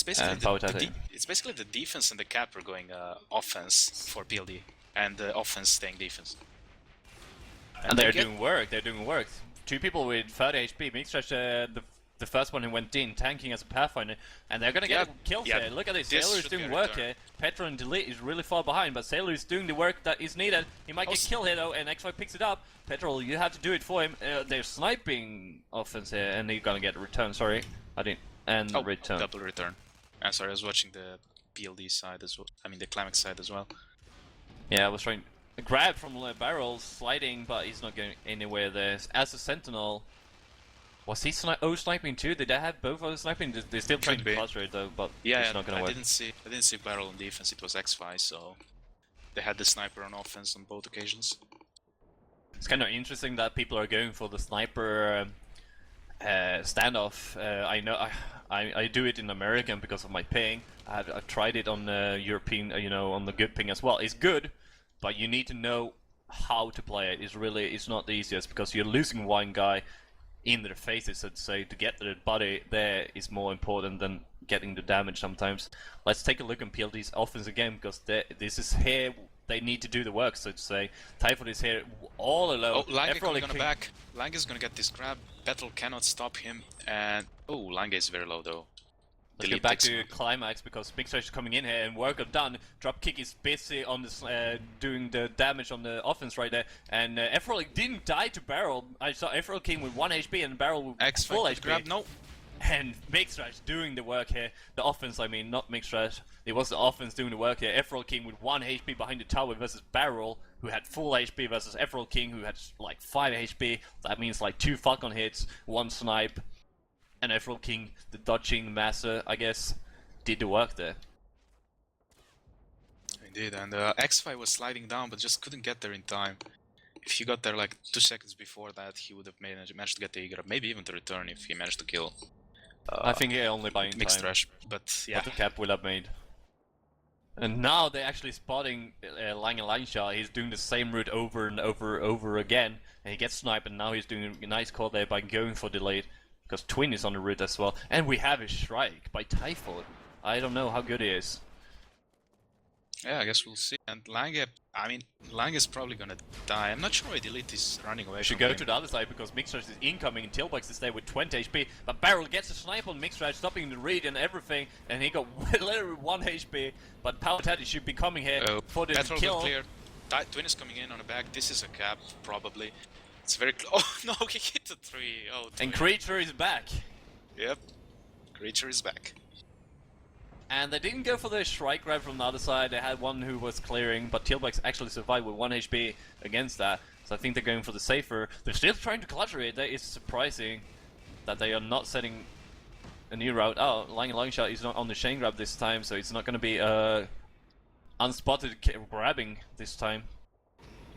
basically it's basically the defense and the capper going offense for PLD, and the offense staying defense. And they're doing work. 2 people with 30 HP. Mixed Rush, the first one who went in, tanking as a Pathfinder, and they're gonna get kills here. Look at this, Sailor is doing work here. Petrol and Delete is really far behind, but Sailor is doing the work that is needed. He might get killed here though, and X5 picks it up. Petrol, you have to do it for him. They're sniping offense here, and they're gonna get a return. Sorry, I didn't. And return. Double return. I'm sorry, I was watching the PLD side as well. I mean the Klimaxxx side as well. Yeah, I was trying to grab from the barrel, sliding, but he's not going anywhere there. As a Sentinel. Was he sniping too? Did they have both of them sniping? They're still trying to cluster it though, but it's not gonna work. I didn't see barrel on defense, it was X5, so they had the sniper on offense on both occasions. It's kind of interesting that people are going for the sniper standoff. I know I do it in American because of my ping. I've tried it on European, you know, on the good ping as well. It's good, but you need to know how to play it. It's not the easiest because you're losing 1 guy in their faces, so to say. To get their body there is more important than getting the damage sometimes. Let's take a look at PLD's offense again, because this is here they need to do the work, so to say. Typhoid is here all alone. Oh, Lange Everyone coming on back. Lange is gonna get this grab. Petrol cannot stop him, and oh, Lange is very low though. Let's get back to Klimaxxx because Klimaxxx is coming in here and work done. Dropkick is busy on this, doing the damage on the offense right there. And Efrol didn't die to Barrel. I saw Efrol King with 1 HP and Barrel with full HP. Grab, no. And Mixtrash doing the work here. The offense, I mean, not Mixtrash. It was the offense doing the work here. Efrol King with 1 HP behind the tower versus Barrel, who had full HP, versus Efrol King, who had like 5 HP. That means like 2 Falcon hits, 1 snipe. And Efrol King, the dodging master, I guess, did the work there. Indeed, and X5 was sliding down, but just couldn't get there in time. If he got there like 2 seconds before that, he would have managed to get the E-grab, maybe even the return if he managed to kill. I think he only buying time. Mixtrash, but yeah. What the cap will have made. And now they're actually spotting Lange Langshaw. He's doing the same route over and over again, and he gets sniped. And now he's doing a nice call there by going for delayed. Because Twin is on the route as well. And we have a strike by Typhoid. I don't know how good he is. Yeah, I guess we'll see. And Lange, I mean, Lange is probably gonna die. I'm not sure why Delete is running away. Should go to the other side because Mixtrash is incoming and Tailbox is there with 20 HP. But Barrel gets a snipe on Mixtrash, stopping the read and everything. And he got literally 1 HP. But Power Taddy should be coming here for the kill. Clear. Twin is coming in on the back. This is a cap, probably. It's very close. Oh no, he hit the 3. Oh, and Creature is back. Yep. Creature is back. And they didn't go for the strike grab from the other side. They had one who was clearing, but Tailbox actually survived with 1 HP against that. So I think they're going for the safer. They're still trying to clutcher it. That is surprising that they are not setting a new route. Oh, Longshot is not on the chain grab this time, so it's not going to be unspotted grabbing this time.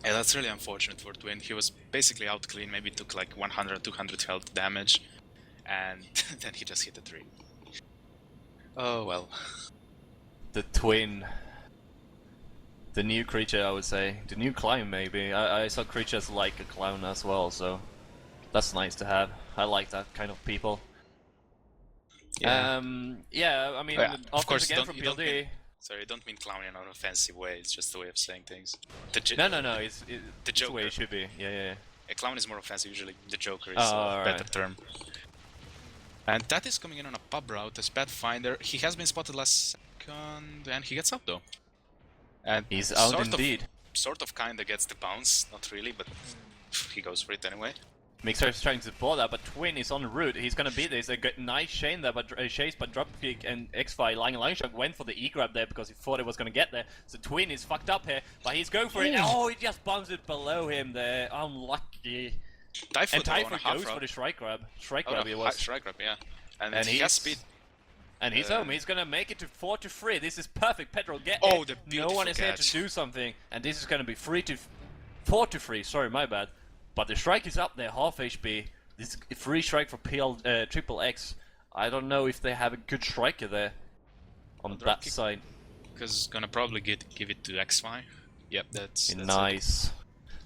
Yeah, that's really unfortunate for Twin. He was basically out clean, maybe took like 100, 200 health damage, and then he just hit the 3. Oh well. The Twin. The new creature, I would say. The new clown, maybe. I saw creatures like a clown as well, so that's nice to have. I like that kind of people. Yeah, yeah, I mean, of course, again from PLD. Sorry, I don't mean clown in an offensive way, it's just the way of saying things. No, it's the the way it should be, yeah. A clown is more offensive, usually the Joker is a better term. And that is coming in on a pub route as Pathfinder. He has been spotted last second, and he gets up though. And he's out indeed. Sort of kinda gets the bounce, not really, but he goes for it anyway. Mixer is trying to support that, but Twin is on the route. He's gonna beat this. A nice chain there, but chased by Dropkick and X5. Langshock went for the E-grab there because he thought it was gonna get there. So Twin is fucked up here, but he's going for it. Oh, he just bumps it below him there. Unlucky. Typhoid goes for the strike grab. Strike grab, yeah. And he has speed. And he's home. He's gonna make it to 4-3. This is perfect. Petrol, get it. The no one is here to do something, and this is gonna be 4-3. Sorry, my bad. But the strike is up there, half HP. This is free strike for Triple X. I don't know if they have a good striker there on that side. Because gonna probably give it to X5. Yep, that's nice.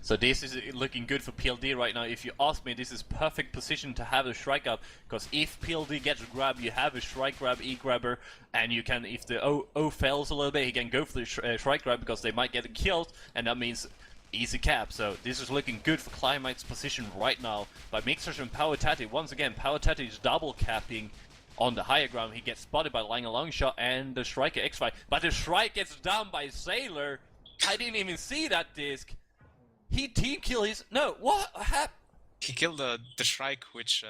So this is looking good for PLD right now. If you ask me, this is perfect position to have a strike up, because if PLD gets a grab, you have a strike grab, E-grabber, and you can, if the O fails a little bit, he can go for the strike grab because they might get killed, and that means easy cap. So this is looking good for Klimaxx's position right now. By Mixers and Power Tati, once again, Power Tati is double capping on the higher ground. He gets spotted by Lange Longshot and the striker X5, but the strike gets down by Sailor. I didn't even see that disc. He team kill his... No, what happened? He killed the Shrike, which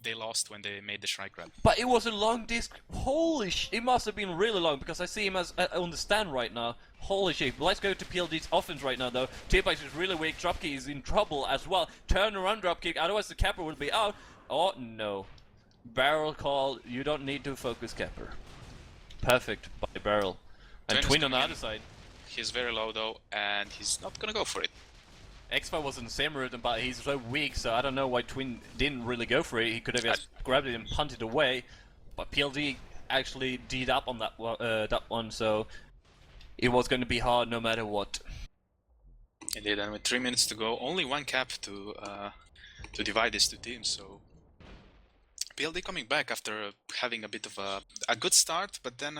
they lost when they made the Shrike grab. But it was a long disc. Holy shit. It must have been really long, because I see him as on the stand right now. Holy shit. Let's go to PLD's offense right now, though. T-Bikes is really weak. Dropkick is in trouble as well. Turn around Dropkick, otherwise the capper will be out. Oh, no. Barrel call. You don't need to focus capper. Perfect by Barrel. And Twin on the other side. He's very low, though, and he's not gonna go for it. X5 was in the same route, but he's so weak, so I don't know why Twin didn't really go for it. He could have just grabbed it and punted away, but PLD actually D'd up on that one, so it was going to be hard no matter what. Indeed, and with 3 minutes to go, only one cap to divide these two teams, so PLD coming back after having a bit of a good start, but then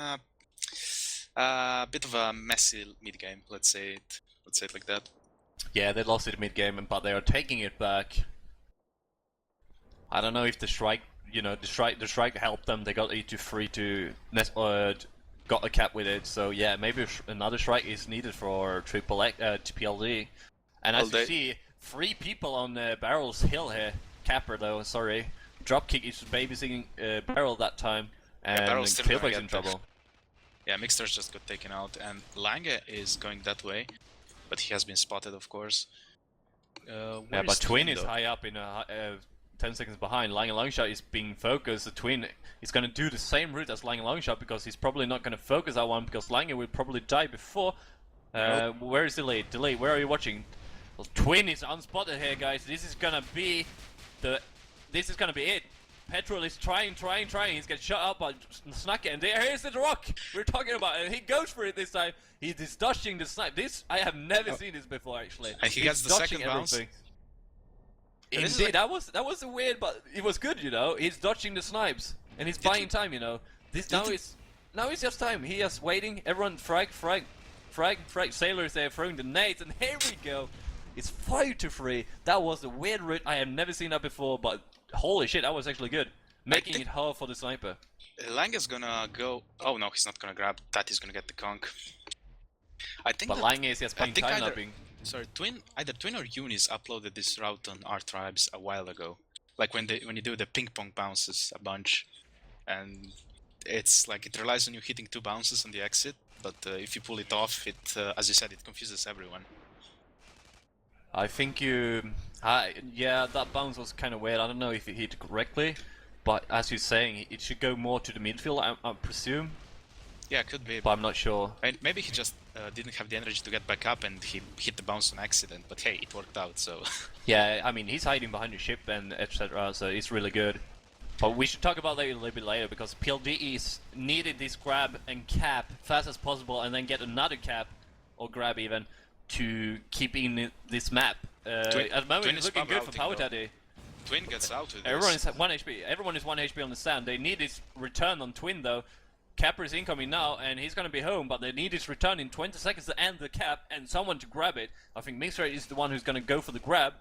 A bit of a messy mid game, let's say it like that. Yeah, they lost it mid game, but they are taking it back. I don't know if the strike, the strike helped them. They got E2-3 to got a cap with it. So yeah, maybe another strike is needed for to PLD. And as you see, 3 people on Barrel's hill here. Capper though, sorry. Dropkick is babysitting Barrel that time, and Clearbreak's in trouble. Yeah, Mixter's just got taken out, and Lange is going that way, but he has been spotted, of course. Yeah, but Twin is high up in 10 seconds behind. Lange Longshot is being focused. The Twin is going to do the same route as Lange Longshot because he's probably not going to focus that one because Lange will probably die before. Where is Delay? Delay, where are you watching? Well, Twin is unspotted here, guys. This is gonna be it. Petrol is trying. He's getting shot up by Snack, and here's the rock we're talking about, and he goes for it this time. He's just dodging the snipe. This I have never seen this before, actually. And he gets the second bounce. Indeed, that was weird, but it was good, He's dodging the snipes, and he's buying time, This now it's just time. He is waiting. Everyone frag. Sailors there throwing the nades, and here we go. It's 5-3. That was a weird route. I have never seen that before, but holy shit, that was actually good. Making it hard for the sniper. Lang is gonna go. Oh no, he's not gonna grab that. He's gonna get the conk. But Lang is just playing time lapping. Sorry, either Twin or Unis uploaded this route on our tribes a while ago. Like when you do the ping pong bounces a bunch, and it's like it relies on you hitting 2 bounces on the exit. But if you pull it off, as you said, it confuses everyone. I think yeah, that bounce was kind of weird. I don't know if it hit correctly, but as you're saying, it should go more to the midfield, I presume. Yeah, could be. But I'm not sure. And maybe he just didn't have the energy to get back up, and he hit the bounce on accident. But hey, it worked out, so. Yeah, I mean, he's hiding behind the ship and etc. So it's really good. But we should talk about that a little bit later, because PLD is needed this grab and cap fast as possible, and then get another cap or grab even to keep in this map. At the moment, it's looking good for Power Daddy. Twin gets out with Everyone is 1 HP. Everyone is 1 HP on the stand. They need his return on Twin though. Capper is incoming now, and he's gonna be home, but they need his return in 20 seconds to end the cap and someone to grab it. I think Mixer is the one who's gonna go for the grab,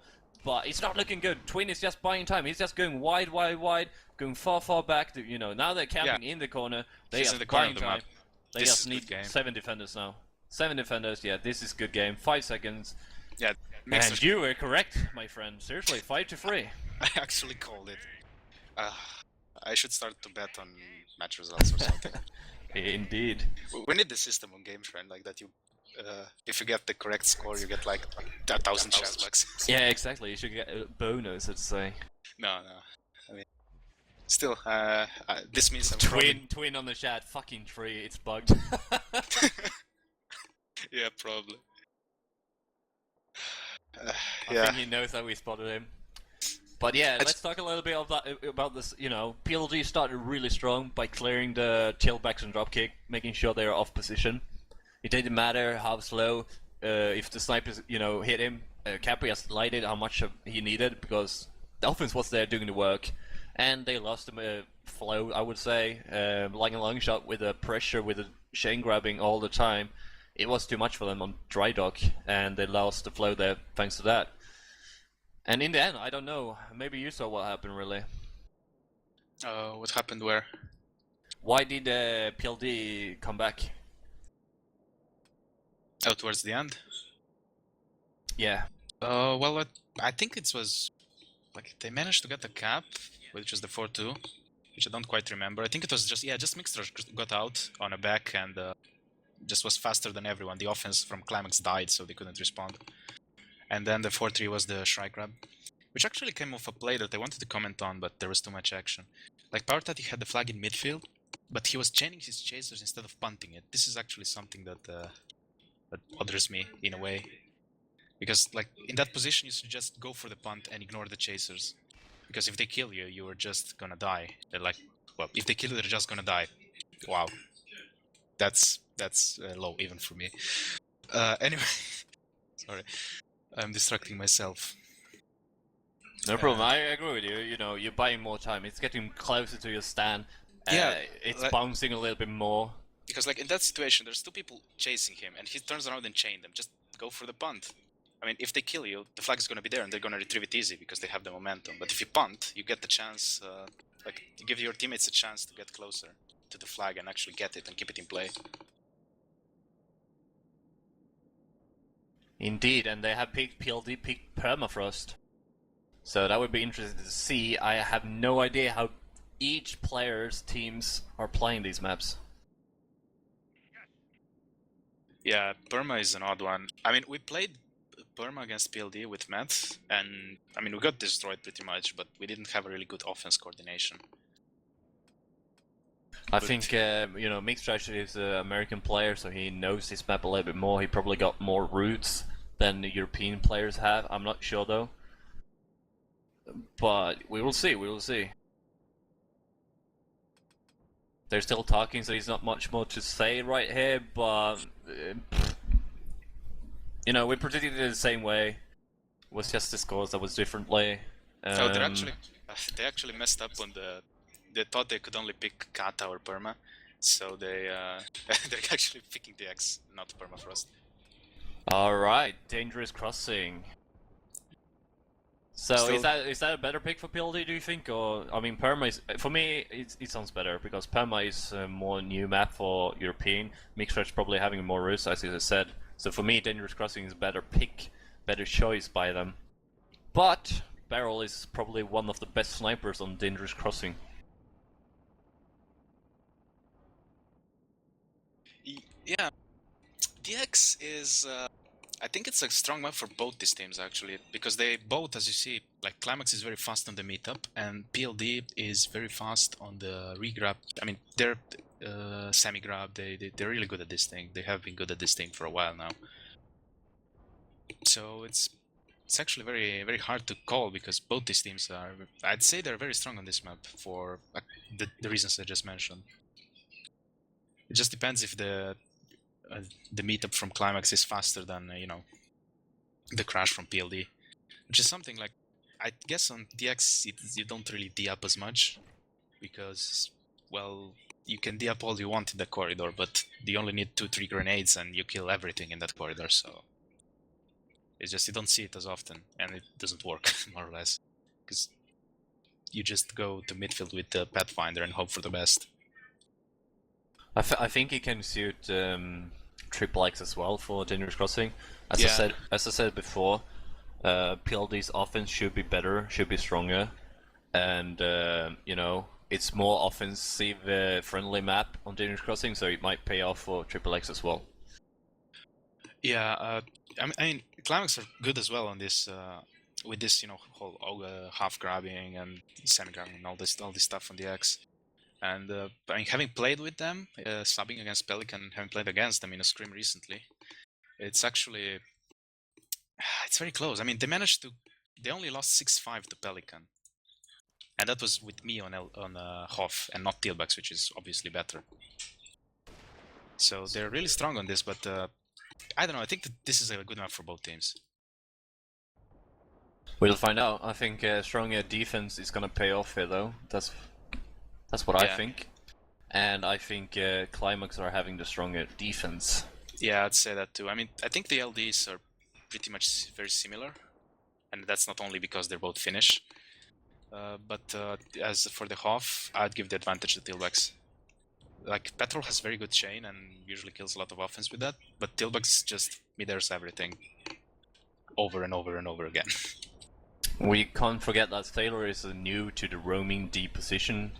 but it's not looking good. Twin is just buying time. He's just going wide, going far back. Now they're camping in the corner. They are buying time. They just need 7 defenders now. 7 defenders. Yeah, this is good game. 5 seconds. Yeah, and you were correct, my friend. Seriously, 5-3. I actually called it. I should start to bet on match results or something. Indeed. We need the system on Game Trend like that. If you get the correct score, you get like 1,000 chance bucks. Yeah, exactly. You should get a bonus, let's say. No. I mean, still, this means I'm Twin on the chat. Fucking 3. It's bugged. Yeah, probably. I think he knows that we spotted him. But yeah, let's talk a little bit about this. PLG started really strong by clearing the tailbacks and dropkick, making sure they are off position. It didn't matter how slow, if the snipers, hit him. Capri has lighted how much he needed because the offense was there doing the work, and they lost the flow. I would say, like a long shot with the pressure, with the chain grabbing all the time. It was too much for them on dry dock, and they lost the flow there thanks to that. And in the end, I don't know. Maybe you saw what happened, really. What happened where? Why did PLD come back? Oh, towards the end? Yeah. Well, I think it was... like, they managed to get the cap, which was the 4-2, which I don't quite remember. I think it was just Mixter got out on a back and just was faster than everyone. The offense from Klimaxxx died, so they couldn't respond. And then the 4-3 was the strike grab, which actually came off a play that I wanted to comment on, but there was too much action. Like, Power Tati had the flag in midfield, but he was chaining his chasers instead of punting it. This is actually something that bothers me, in a way. Because, like, in that position, you should just go for the punt and ignore the chasers. Because if they kill you, you are just gonna die. They're like, well, if they kill you, they're just gonna die. Wow. That's low, even for me. Anyway, sorry. I'm distracting myself. No problem, I agree with you. You're buying more time. It's getting closer to your stand. Yeah, it's bouncing a little bit more. Because like in that situation, there's two people chasing him, and he turns around and chain them. Just go for the punt. I mean, if they kill you, the flag is going to be there, and they're going to retrieve it easy because they have the momentum. But if you punt, you get the chance, like, you give your teammates a chance to get closer to the flag and actually get it and keep it in play. Indeed, and they have picked PLD, picked Permafrost. So that would be interesting to see. I have no idea how each player's teams are playing these maps. Yeah, Burma is an odd one. I mean, we played Burma against PLD with Matt, and I mean, we got destroyed pretty much, but we didn't have a really good offense coordination. I think, you know, Mixtrash is an American player, so he knows this map a little bit more. He probably got more routes than the European players have. I'm not sure though. But we will see, we will see. They're still talking, so there's not much more to say right here, but you know, we predicted it the same way. It was just the scores that was differently. So they actually messed up on they thought they could only pick Kata or Perma, so they're actually picking the X, not Permafrost. Alright, Dangerous Crossing. So Still... is that a better pick for PLD, do you think? Or I mean, Perma is, for me it sounds better because Perma is a more new map for European. Mixtrash probably having more routes, as I said. So for me, Dangerous Crossing is a better pick, better choice by them. But Barrel is probably one of the best snipers on Dangerous Crossing. Yeah, DX is. I think it's a strong map for both these teams actually, because they both, as you see, like Klimaxxx is very fast on the meetup, and PLD is very fast on the regrab. I mean, they're semi-grab. They're really good at this thing. They have been good at this thing for a while now. So it's actually very hard to call because both these teams are. I'd say they're very strong on this map for the reasons I just mentioned. It just depends if the meetup from Klimaxxx is faster than you know, the crash from PLD, which is something like, I guess on DX you don't really D-up as much because, well, you can D-up all you want in the corridor, but you only need 2-3 grenades and you kill everything in that corridor. So it's just you don't see it as often, and it doesn't work more or less because you just go to midfield with the Pathfinder and hope for the best. I think it can suit Klimaxxx as well for Dangerous Crossing. As I said before, PLD's offense should be better, should be stronger, and you know, it's more offensive friendly map on Dangerous Crossing, so it might pay off for Klimaxxx as well. Yeah, I mean, Klimaxxx are good as well on this, with this, you know, whole half grabbing and semi grabbing and all this stuff on the X. And I mean, having played with them, subbing against Pelican, having played against them in a scrim recently, it's actually it's very close. I mean, they only lost 6-5 to Pelican, and that was with me on Hoff and not Tilbax, which is obviously better. So they're really strong on this, but I don't know. I think that this is a good map for both teams. We'll find out. I think stronger defense is gonna pay off here, though. That's what I think. And I think Klimaxxx are having the stronger defense. Yeah, I'd say that too. I mean, I think the LDs are pretty much very similar. And that's not only because they're both Finnish. But as for the Hoff, I'd give the advantage to Tilbax. Like, Petrol has very good chain and usually kills a lot of offense with that. But Tilbax just mid-airs everything over and over and over again. We can't forget that Taylor is new to the roaming D position,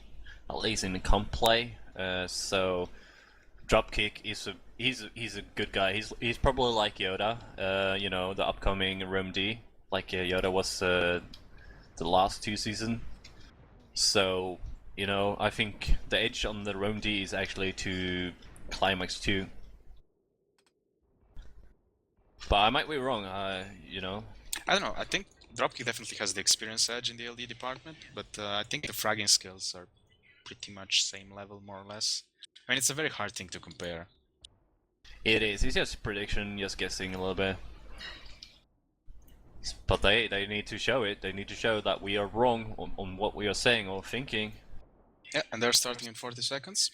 at least in the comp play. So Dropkick is he's a good guy. He's probably like Yoda, you know, the upcoming roam D, like Yoda was the last 2 seasons. So you know, I think the edge on the roam D is actually to Klimaxxx too. But I might be wrong. You know, I don't know. I think Dropkick definitely has the experience edge in the LD department, but I think the fragging skills are pretty much same level, more or less. I mean, it's a very hard thing to compare. It is. It's just prediction, just guessing a little bit. But they need to show it. They need to show that we are wrong on what we are saying or thinking. Yeah, and they're starting in 40 seconds.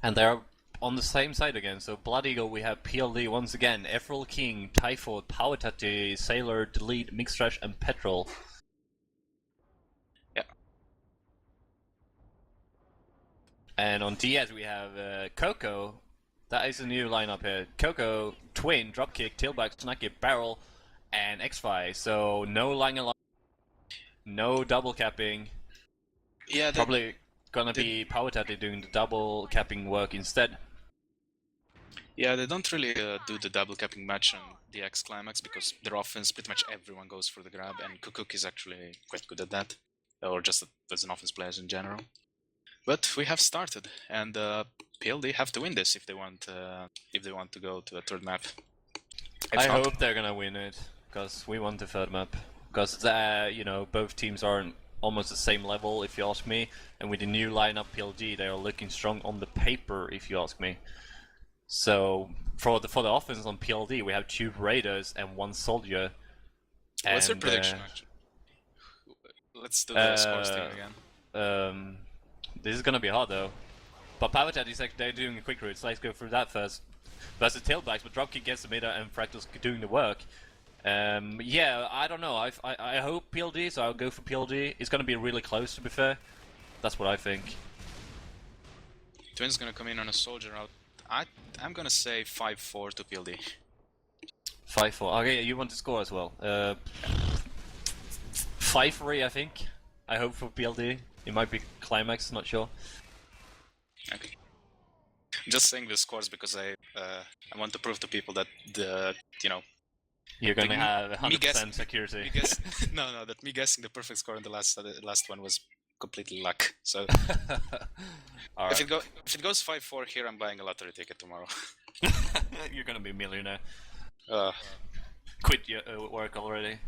And they're on the same side again. So Blood Eagle, we have PLD once again, Emerald King, Typhoid, Power Tati, Sailor, Delete, Mixed Trash, and Petrol. Yeah. And on DS we have Coco. That is a new lineup here. Coco, Twin, Dropkick, Tailback, Snacky, Barrel, and X-Fi. So no Lang, no double capping. Yeah, probably gonna be Power Tati doing the double capping work instead. Yeah, they don't really do the double capping match on the X Klimaxxx because their offense, pretty much everyone goes for the grab, and Kukuk is actually quite good at that, or just as an offense player in general. But we have started, and PLD have to win this if they want to go to a third map. I hope they're gonna win it, because we want the third map. Because you know, both teams are on almost the same level, if you ask me. And with the new lineup PLD, they are looking strong on the paper, if you ask me. So for the offense on PLD, we have 2 Raiders and 1 Soldier. What's your prediction? Actually, let's do the scores thing again. This is gonna be hard though. But Power Tat is like they're doing a quick route, so let's go through that first. Versus Tailbacks, but Dropkick gets the mid and Fractal's doing the work. Yeah, I don't know. I hope PLD, so I'll go for PLD. It's gonna be really close, to be fair. That's what I think. Twin's gonna come in on a Soldier route. I'm gonna say 5-4 to PLD. 5-4. Okay, you want to score as well. 5-3, I think. I hope for PLD. It might be Klimaxxx, not sure. Okay. I'm just saying the scores because I want to prove to people that you're gonna have 100% accuracy. No, that me guessing the perfect score in the last one was completely luck. So if it goes 5-4 here, I'm buying a lottery ticket tomorrow. You're gonna be a millionaire. Quit your work already.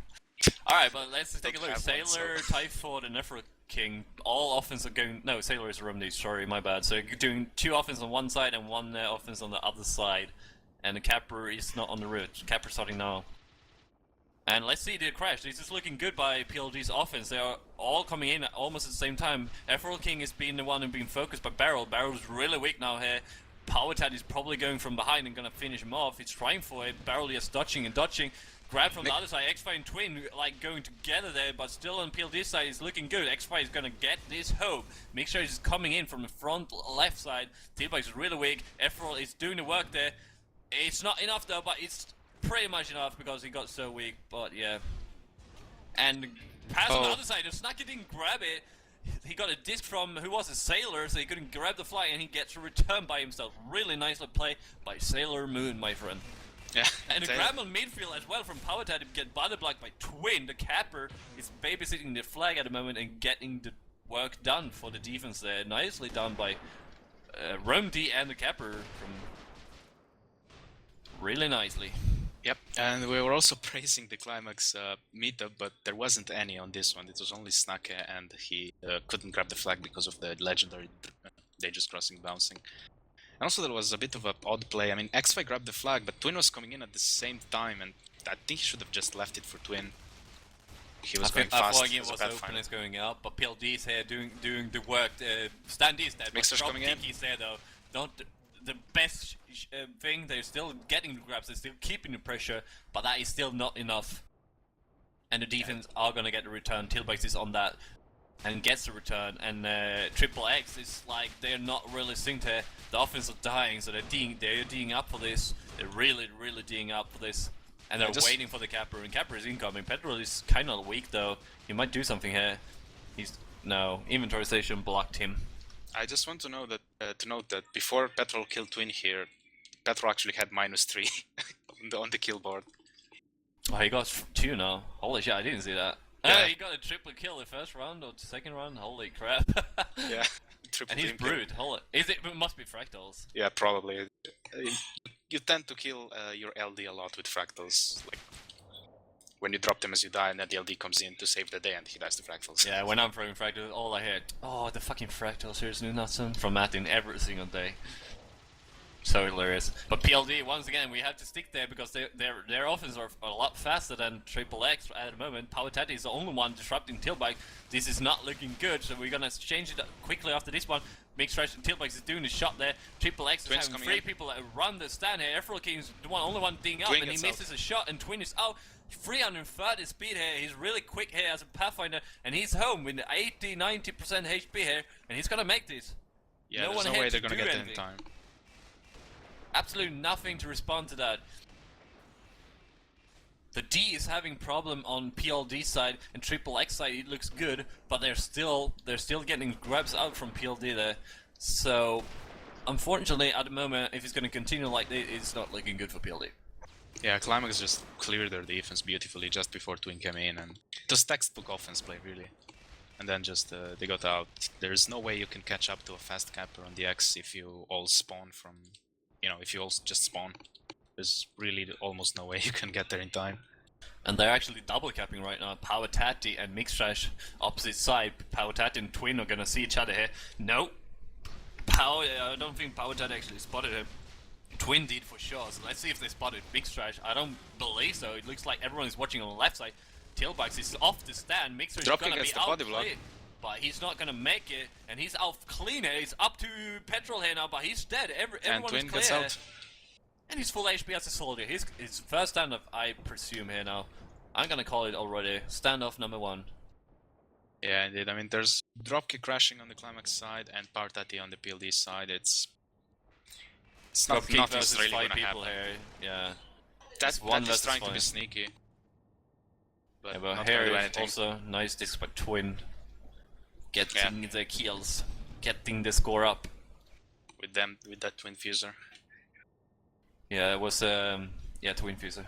Alright, but let's take a look. Sailor, Typhoid, and Nephro King, all offense are going... No, Sailor is a remedy, sorry, my bad. So you're doing 2 offense on one side and 1 offense on the other side. And the Capper is not on the route. Capper starting now. And let's see the crash. This is looking good by PLG's offense. They are all coming in at almost at the same time. Emerald King is being the one who's being focused by Barrel. Barrel's really weak now here. Power Tat is probably going from behind and gonna finish him off. He's trying for it. Barrel is dodging and dodging. Grab from the other side. X-Fi and Twin like going together there, but still on PLD side is looking good. X-Fi is gonna get this hope. Make sure he's coming in from the front left side. Tailbike is really weak. Emerald is doing the work there. It's not enough though, but it's pretty much enough because he got so weak, but yeah. And pass on the other side, if Snacky didn't grab it, he got a disc from, who was a Sailor, so he couldn't grab the fly and he gets a return by himself. Really nicely played by Sailor Moon, my friend. Yeah. And a grab on midfield as well from Power Tat to get body blocked by Twin. The Capper is babysitting the flag at the moment and getting the work done for the defense there. Nicely done by Romd and the Capper from really nicely. Yep, and we were also praising the Klimaxxx meetup, but there wasn't any on this one. It was only Snakke, and he couldn't grab the flag because of the legendary Dangerous Crossing bouncing. And also there was a bit of an odd play. I mean, X-Fi grabbed the flag, but Twin was coming in at the same time, and I think he should have just left it for Twin. He was going fast. I thought it was open, it's going up, but PLD is here doing the work. Stand is dead, but Dropkick is there though. Don't the best thing, they're still getting the grabs, they're still keeping the pressure, but that is still not enough. And the defense are gonna get the return. Tailbacks is on that and gets the return, and Triple-X is like, they're not really synced here. The offense are dying, so they're D'ing up for this. They're really D'ing up for this. And they're waiting for the Capper, and Capper is incoming. Petrol is kind of weak though. He might do something here. No, inventory station blocked him. I just want to know that to note that before Petrol killed Twin here, Petrol actually had -3 on the kill board. Oh, he got 2 now. Holy shit, I didn't see that. Yeah. He got a triple kill the first round or the second round. Holy crap. Yeah, triple. And he's brute. Holy, it must be fractals. Yeah, probably. You tend to kill your LD a lot with fractals. Like when you drop them as you die, and then the LD comes in to save the day, and he dies to fractals. Yeah, when I'm throwing fractals, all I hear, oh, the fucking fractals. Here's Knutsson from Martin every single day. So hilarious. But PLD, once again, we have to stick there because their offense are a lot faster than XXX at the moment. Powatati is the only one disrupting Tailbike. This is not looking good, so we're gonna change it quickly after this one. Mixtrash and Tailbike is doing a shot there. XXX is having 3 people that run the stand here. Efrol King is the only one ding up, Twin and he misses out. a shot, and Twin is out. 330 speed here. He's really quick here as a Pathfinder, and he's home with 80-90% HP here, and he's gonna make this. Yeah, No there's one no way had they're to gonna do get there in anything. time. Absolutely nothing to respond to that. The D is having problem on PLD side, and XXX side it looks good, but they're still getting grabs out from PLD there. So unfortunately at the moment, if it's going to continue like this, it's not looking good for PLD. Yeah, Klimaxxx just cleared their defense beautifully just before Twin came in, and it was textbook offense play really. And then just they got out. There's no way you can catch up to a fast capper on the X if you all spawn from, if you all just spawn. There's really almost no way you can get there in time. And they're actually double capping right now. Powatati and Mixtrash opposite side. Powatati and Twin are gonna see each other here. No. I don't think Powatati actually spotted him. Twin did for sure, so let's see if they spotted Mixtrash. I don't believe so. It looks like everyone is watching on the left side. Tailbikes is off the stand. Mixtrash is gonna be outplayed, but he's not gonna make it, and he's out clean here. He's up to Petrol here now, but he's dead. Everyone Twin is clear. gets out. And he's full HP as a soldier. His first standoff, I presume, here now. I'm gonna call it already. Standoff number 1. Yeah, indeed. I mean, there's dropkick crashing on the Klimaxxx side and Powatati on the PLD side. It's not Dropkick nothing's versus really 5 gonna people happen. here. Yeah. That one is versus trying to be 5. sneaky. But, Yeah, but not here gonna do is anything. also nice disc by Twin. Getting the kills. Getting the score up. With that Twin Fuser. Yeah, it was Twin Fuser.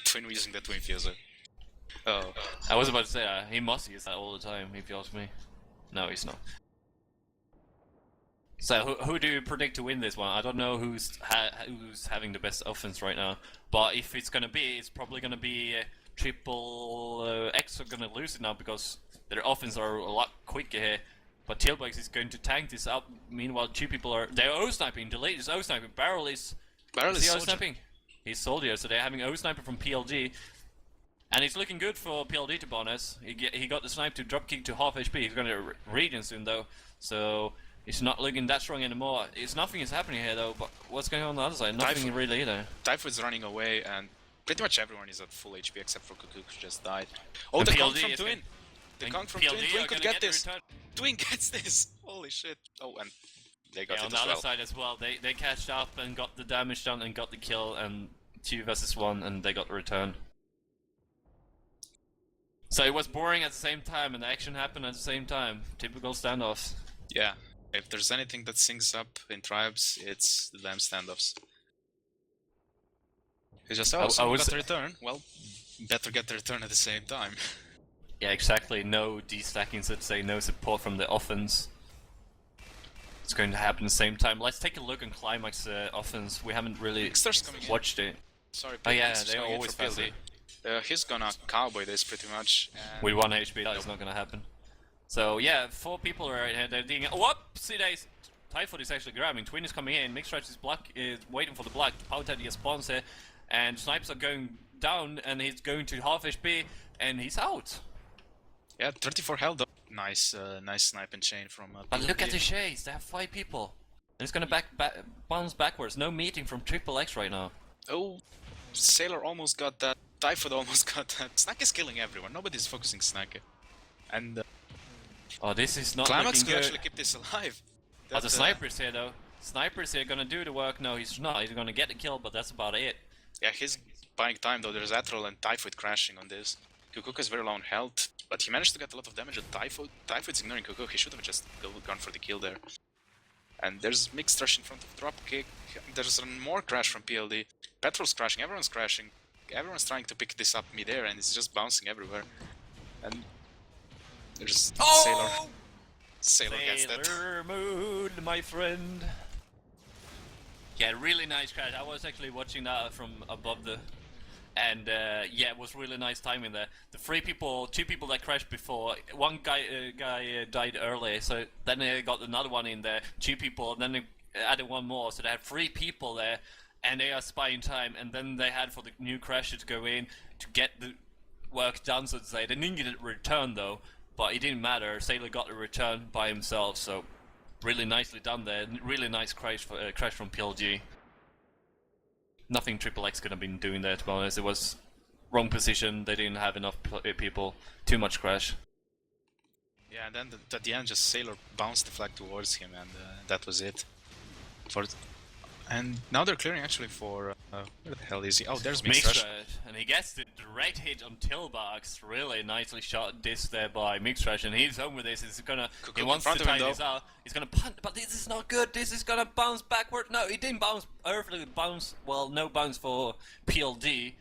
Twin using the Twin Fuser. Oh. I was about to say, he must use that all the time, if you ask me. No, he's not. So, who do you predict to win this one? I don't know who's having the best offense right now, but if it's gonna be, it's probably gonna be XXX are gonna lose it now because their offense are a lot quicker here. But Tailbikes is going to tank this up. Meanwhile, 2 people they're O-sniping. Delete is O-sniping. Barrel is O-sniping. He's soldier, so they're having O-sniper from PLG. And it's looking good for PLD, to be honest. He got the snipe to dropkick to half HP. He's gonna regen soon though, so it's not looking that strong anymore. Nothing is happening here though, but what's going on the other side? Nothing really either. Typhoid's running away, and pretty much everyone is at full HP except for Cuckoo, who just died. Oh, And the PLD conk from is Twin! The conk from PLD Twin! Twin are could gonna get the this! return. Twin gets this! Holy shit! Oh, and they got Yeah, it on the as other well. side as well. They cashed up and got the damage done and got the kill, and 2 versus 1, and they got the return. So it was boring at the same time, and the action happened at the same time. Typical standoffs. Yeah. If there's anything that syncs up in tribes, it's the damn standoffs. It's just, someone got the return. Well, better get the return at the same time. Yeah, exactly. No de-stacking, so to say, no support from the offense. It's going to happen at the same time. Let's take a look on Klimaxxx offense. We haven't really watched it. Sorry, Oh yeah, Klimaxxx they're going in always for PLD. faster. He's gonna cowboy this pretty much. With 1 HP, that is not gonna happen. So yeah, 4 people are right here. They're digging. Whoopsie days! Typhoid is actually grabbing. Twin is coming in. Mixtrash is waiting for the block. Powatati spawns here, and snipes are going down, and he's going to half HP, and he's out. Yeah, 34 health. Nice, nice snipe and chain from. But look at the chase. They have 5 people, and it's gonna bounce backwards. No meeting from XXX right now. Oh, Sailor almost got that. Typhoid almost got that. Snack is killing everyone. Nobody's focusing Snack. And oh, this is not Klimaxxx looking could good. actually keep this alive. But the sniper's here though. Sniper's here gonna do the work. No, he's not. He's gonna get the kill, but that's about it. Yeah, he's buying time though. There's Atrol and Typhoid crashing on this. Kukuk is very low on health, but he managed to get a lot of damage on Typhoid. Typhoid's ignoring Kukuk. He should have just gone for the kill there. And there's mixed rush in front of dropkick. There's more crash from PLD. Petrol's crashing. Everyone's crashing. Everyone's trying to pick this up mid-air, and it's just bouncing everywhere. And there's Sailor. Sailor gets that. Sailor mood, my friend. Yeah, really nice crash. I was actually watching that from above the... And yeah, it was really nice timing there. The 2 people that crashed before, one guy died early, so then they got another one in there, 2 people, and then added one more, so they had 3 people there, and they are spying time, and then they had for the new crasher to go in to get the work done, so to say. They didn't get it returned though, but it didn't matter. Sailor got the return by himself, so really nicely done there. Really nice crash from PLG. Nothing Triple-X could have been doing there, to be honest. It was wrong position, they didn't have enough people, too much crash. Yeah, and then at the end, just Sailor bounced the flag towards him, and that was it. And now they're clearing actually for where the hell is he? Oh, there's Mixrush. And he gets the direct hit on Tillbox. Really nicely shot this there by Mixrush, and he's home with this. He's gonna, he wants to tie this out. He's gonna punt, but this is not good. This is gonna bounce backward. No, it didn't bounce. Earthly bounce. Well, no bounce for PLD.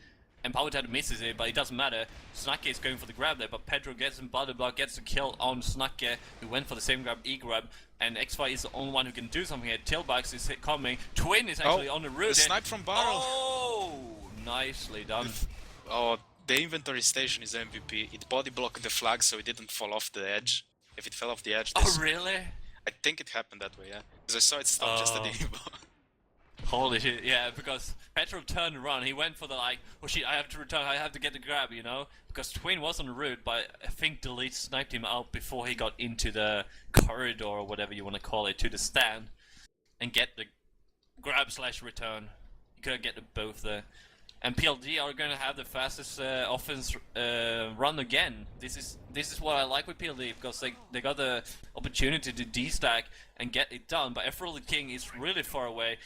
And Powhatan misses it, but it doesn't matter. Snakke is going for the grab there, but Pedro gets him, Block gets the kill on Snakke, who went for the same grab, E-grab, and X5 is the only one who can do something here. Tailbox is coming, Twin is actually on the route. The snipe from Barrel! Oh, nicely done. Oh, the inventory station is MVP. It body blocked the flag so it didn't fall off the edge. If it fell off the edge... Oh, really? I think it happened that way, yeah. Because I saw it stop just at the Evo. Holy shit, yeah, because Petro turned around, he went for the like, oh shit, I have to return, I have to get the grab, you know? Because Twin was on the route, but I think Delete sniped him out before he got into the corridor, or whatever you want to call it, to the stand, and get the grab / return. You couldn't get the both there. And PLD are going to have the fastest offense run again. This is what I like with PLD, because they got the opportunity to destack and get it done, but Emerald the King is really far away.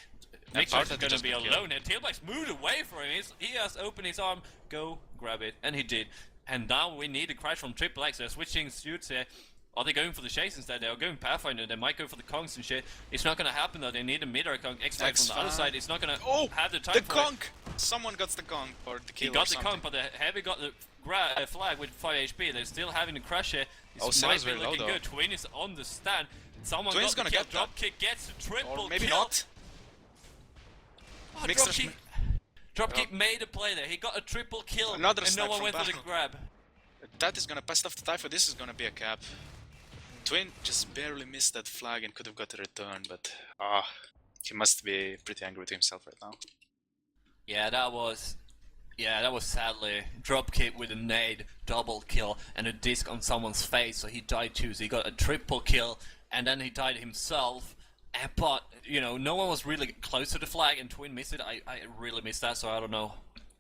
Mixrush is going to be alone, and Tailback's moved away from him. He has opened his arm, go grab it, and he did. And now we need a crash from Triple-X. They're switching suits here. Are they going for the Chase instead? They are going Pathfinder. They might go for the Kongs and shit. It's not going to happen though. They need a mid-air Kong. X5 from the other side. It's not going to have the time the for Kong! Someone got the Kong, or the kill. He got the Kong, but the Heavy got the flag with 5 HP. They're still having the crash here. This might be looking good. Twin is on the stand. Someone Twin's got the gonna kill. Drop kick gets a triple or maybe kill. Not. Oh, Dropkick made a play there. He got a triple kill, and no one went for the grab. That is gonna pass off the Typhoid. This is gonna be a cap. Twin just barely missed that flag and could have got a return, but he must be pretty angry with himself right now. Yeah, that was sadly dropkick with a nade, double kill, and a disc on someone's face, so he died too. So he got a triple kill, and then he died himself. But, you know, no one was really close to the flag, and Twin missed it. I really missed that, so I don't know,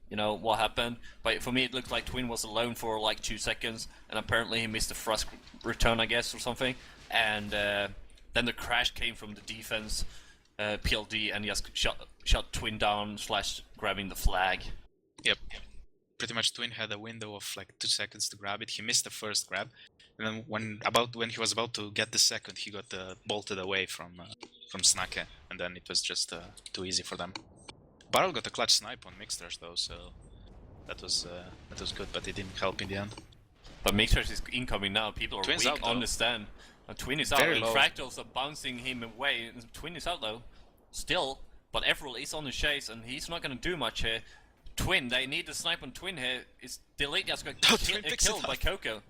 you know, what happened. But for me, it looked like Twin was alone for like 2 seconds, and apparently he missed the thrust return, I guess, or something. And then the crash came from the defense, PLD, and he just shot Twin down / grabbing the flag. Yep. Pretty much Twin had a window of like 2 seconds to grab it. He missed the first grab, and then when he was about to get the second, he got bolted away from Snakke, and then it was just too easy for them. Barrel got a clutch snipe on Mixrush though, so that was good, but it didn't help in the end. But Mixrush is incoming now. People are Twin's weak out, on though. the stand. Twin is out, Very and low. Fractals are bouncing him away. Twin is out though, still. But Everall is on the chase, and he's not going to do much here. Twin, they need the snipe on Twin here. It's Delete just got killed by Coco.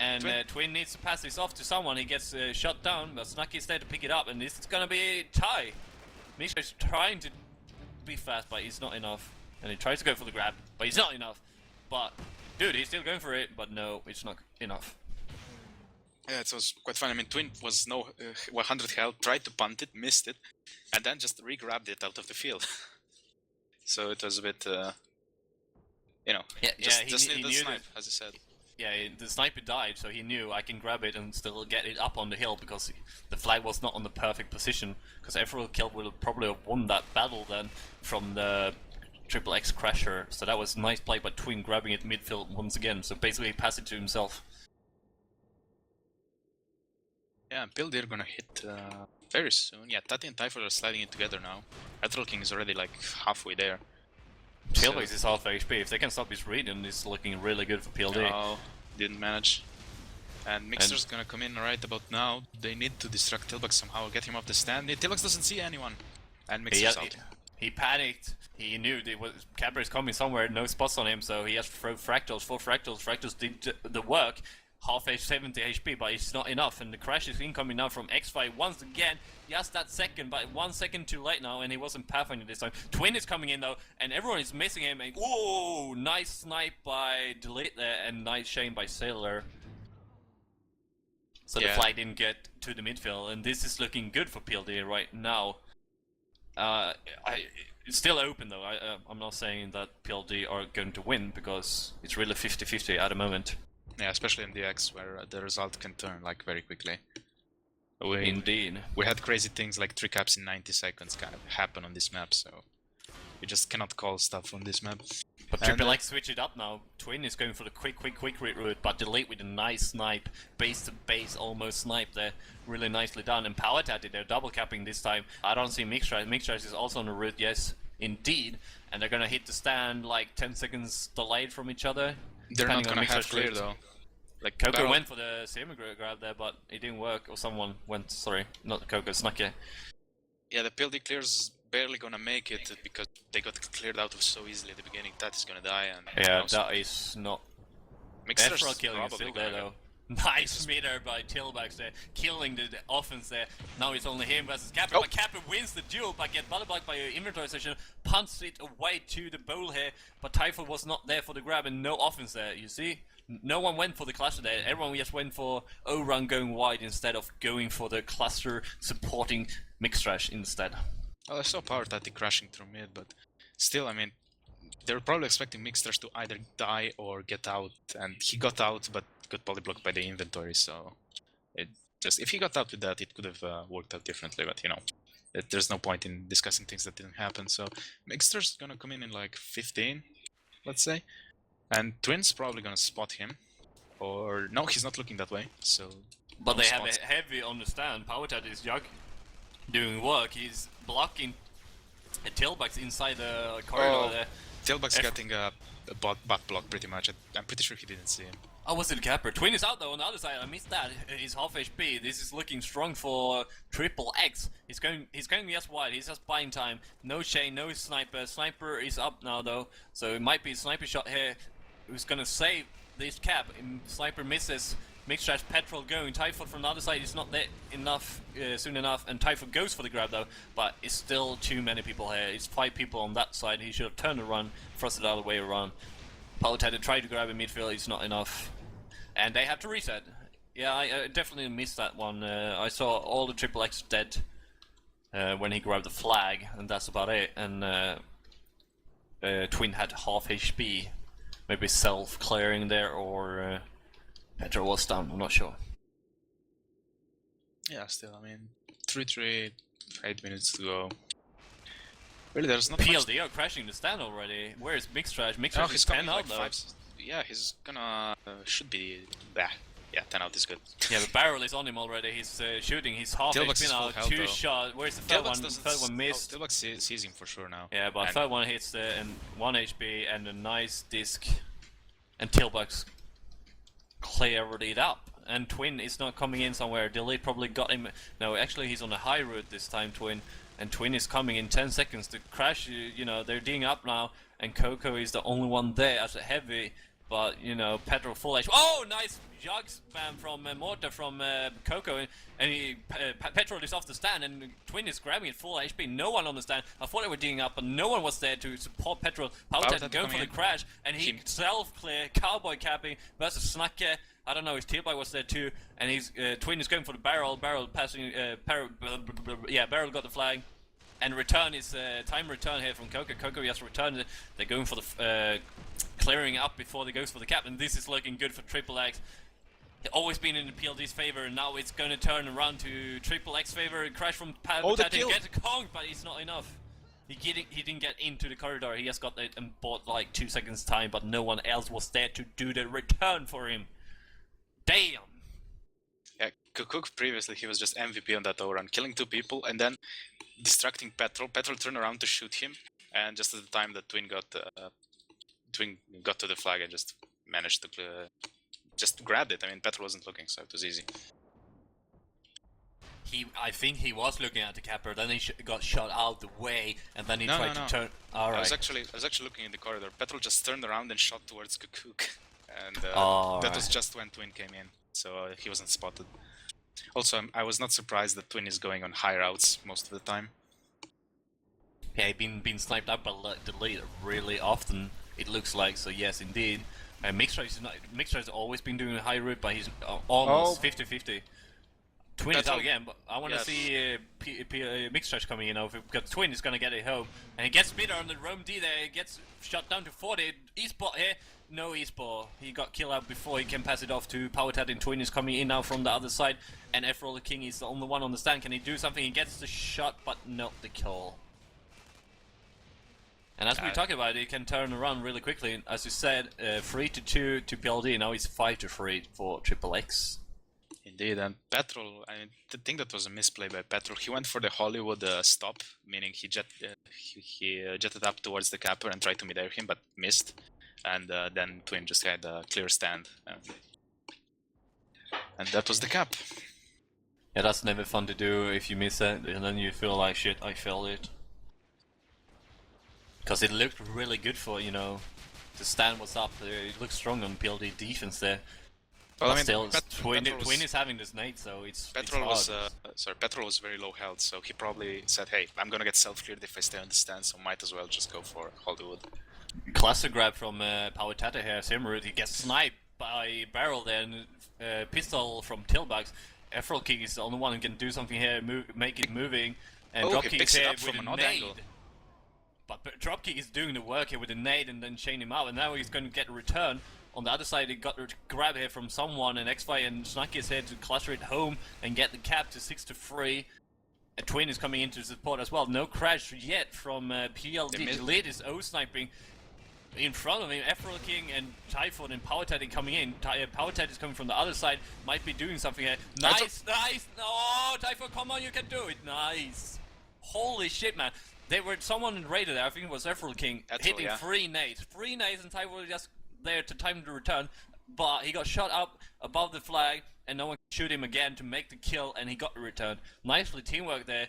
And Twin needs to pass this off to someone. He gets shot down, but Snakke is there to pick it up, and this is gonna be a tie. Misha is trying to be fast, but he's not enough. And he tries to go for the grab, but he's not enough. But, dude, he's still going for it, but no, it's not enough. Yeah, it was quite fun. I mean, Twin was no 100 health, tried to punt it, missed it, and then just re-grabbed it out of the field. So it was a bit, you know, just need the snipe, as you said. Yeah, the sniper died, so he knew I can grab it and still get it up on the hill, because the flag was not on the perfect position. Because Everall kill would have probably have won that battle then from the Triple-X crasher. So that was a nice play by Twin, grabbing it midfield once again. So basically he passed it to himself. Yeah, Build are gonna hit very soon. Yeah, Tati and Typhoid are sliding it together now. Rattle King is already like halfway there. Tailbase is half HP. If they can stop his read, then it's looking really good for PLD. No, didn't manage. And Mixer's gonna come in right about now. They need to distract Tailback somehow, get him off the stand. Tailback doesn't see anyone. And Mixer's out. He panicked. He knew Cabra is coming somewhere, no spots on him, so he has to throw Fractals. 4 Fractals. Fractals did the work. half 70 HP, but it's not enough, and the crash is incoming now from X5 once again. Just that second, but 1 second too late now, and he wasn't Pathfinder this time. Twin is coming in though, and everyone is missing him, and whoa, nice snipe by Delete there, and nice shame by Sailor. So the flag didn't get to the midfield, and this is looking good for PLD right now. It's still open though. I'm not saying that PLD are going to win, because it's really 50-50 at the moment. Yeah, especially in the X, where the result can turn like very quickly. Indeed. We had crazy things like 3 caps in 90 seconds kind of happen on this map, so you just cannot call stuff on this map. But Triple-X switch it up now. Twin is going for the quick route, but Delete with a nice snipe, base to base almost snipe there, really nicely done. And Power Tatty, they're double capping this time. I don't see Mixtrash. Mixtrash is also on the route, yes, indeed. And they're gonna hit the stand like 10 seconds delayed from each other. They're not gonna have clear though. Like Coco went for the semi-grab there, but it didn't work, or someone went, sorry, not Coco, Snakke. Yeah, the PLD clear's barely gonna make it because they got cleared out of so easily at the beginning. That is gonna die, and yeah, that is not. Mixer's killing is still there though. Nice meter by Tailbacks there, killing the offense there. Now it's only him versus Capper, but Capper wins the duel, but get bottle blocked by your inventory session, punts it away to the bowl here, but Typhoon was not there for the grab and no offense there, you see? No one went for the cluster there, everyone just went for O-Run going wide instead of going for the cluster supporting Mixtrash instead. Well, I saw Power Tatty crashing through mid, but still, I mean, they were probably expecting Mixtrash to either die or get out, and he got out, but got polyblocked by the inventory, so it just, if he got out with that, it could have worked out differently, but you know, there's no point in discussing things that didn't happen, so Mixtrash's gonna come in like 15, let's say, and Twin's probably gonna spot him, or no, he's not looking that way, so... But they have a heavy on the stand. Power Tatty is doing work, he's blocking a Tailbacks inside the corridor there. Tailbacks getting a butt block pretty much. I'm pretty sure he didn't see him. Oh, was it the Capper? Twin is out though on the other side. I missed that. He's half HP. This is looking strong for Triple-X. He's going just wide. He's just buying time. No chain, no sniper. Sniper is up now though, so it might be a sniper shot here. Who's gonna save this cap? Sniper misses. Mixtrash Petrol going. Typhoon from the other side is not there enough soon enough, and Typhoon goes for the grab though, but it's still too many people here. It's 5 people on that side. He should have turned around, thrust it out of the way around. Palutad tried to grab in midfield, it's not enough. And they have to reset. Yeah, I definitely missed that one. I saw all the Triple-X dead when he grabbed the flag, and that's about it. And Twin had half HP. Maybe self-clearing there, or Petro was down, I'm not sure. Yeah, still, I mean, 3-3, 8 minutes to go. Really, there's not PLD much... are crashing the stand already. Where is Mixtrash? Mixtrash he's is 10 out like though. Yeah, he's gonna... should be... Yeah, 10 out is good. Yeah, the barrel is on him already. He's shooting. He's half HP now. 2 shots. Where's the third one? Third one missed. Tailbacks sees him for sure now. Yeah, but third one hits and 1 HP and a nice disc. And Tailbacks cleared it up. And Twin is not coming in somewhere. Delete probably got him. No, actually he's on a high route this time, Twin. And Twin is coming in 10 seconds. The crash, you know, they're D'ing up now. And Coco is the only one there as a heavy. But, you know, Petro full HP. Oh, nice jug spam from Mortar from Coco. And Petro is off the stand. And Twin is grabbing it full HP. No one on the stand. I thought they were D'ing up, but no one was there to support Petro. Palutad going for the crash. And he self-clear, cowboy capping versus Snakke. I don't know, his T-Bike was there too. And he's Twin is going for the barrel. Barrel passing, yeah, barrel got the flag. And return is time return here from Coco. Coco just returned. They're going for the clearing up before they goes for the cap, and this is looking good for Triple-X. Always been in the PLD's favor, and now it's going to turn around to Triple-X favor. Crash from Pat gets a conk, but it's not enough. He didn't get into the corridor. He just got it and bought like 2 seconds time, but no one else was there to do the return for him. Damn. Yeah, Cook previously he was just MVP on that overrun, killing 2 people and then distracting Petrol. Petrol turned around to shoot him, and just at the time that Twin got to the flag and just managed to just grabbed it. I mean, Petrol wasn't looking, so it was easy. I think he was looking at the capper, then he got shot out the way, and then he tried to turn. All right. I was actually looking in the corridor. Petrol just turned around and shot towards Cook, and that was just when Twin came in. so he wasn't spotted. Also, I was not surprised that Twin is going on high routes most of the time. Yeah, he been sniped up by the lead really often, it looks like, so yes, indeed. Mixtra has always been doing a high route, but he's almost 50-50. Twin is out again, but I want to see Mixtra coming in over, because Twin is going to get it home. And he gets beater on the Roam D there, he gets shot down to 40. E-spot here, no e-spot. He got killed out before he can pass it off to PowerTat, and Twin is coming in now from the other side. And Efrol the King is the only one on the stand. Can he do something? He gets the shot, but not the kill. And as we were talking about, he can turn around really quickly. As you said, 3-2 to PLD. Now it's 5-3 for Klimaxxx. Indeed, and Petrol, I think that was a misplay by Petrol. He went for the Hollywood stop, meaning he jetted up towards the capper and tried to mid-air him, but missed. And then Twin just had a clear stand. And that was the cap. Yeah, that's never fun to do if you miss it, and then you feel like, shit, I failed it. Because it looked really good for, you know, the stand was up, it looked strong on PLD defense there. Well, but I mean, still, Twin is having this nade, so Petrol it's hard. Petrol was very low health, so he probably said, hey, I'm gonna get self-cleared if I stay on the stand, so might as well just go for Hollywood. Cluster grab from PowerTat here, same route, he gets sniped by Barrel there, and pistol from Tailbacks. Efrol King is the only one who can do something here, make it moving, and Dropkick is here with a nade. But Dropkick is doing the work here with a nade and then chain him out, and now he's going to get a return. On the other side, he got a grab here from someone, and X5 and Snacky is here to cluster it home and get the cap to 6-3. A Twin is coming into support as well. No crash yet from PLD. The lead is O-sniping. In front of him, Efrol King and Typhoon and PowerTat coming in. PowerTat is coming from the other side, might be doing something here. Nice! No, Typhoon, come on, you can do it! Nice! Holy shit, man. They were someone raided there, I think it was Efrol King, hitting 3 nades. 3 nades, and Typhoon was just there to time the return, but he got shot up above the flag, and no one could shoot him again to make the kill, and he got the return. Nicely teamwork there.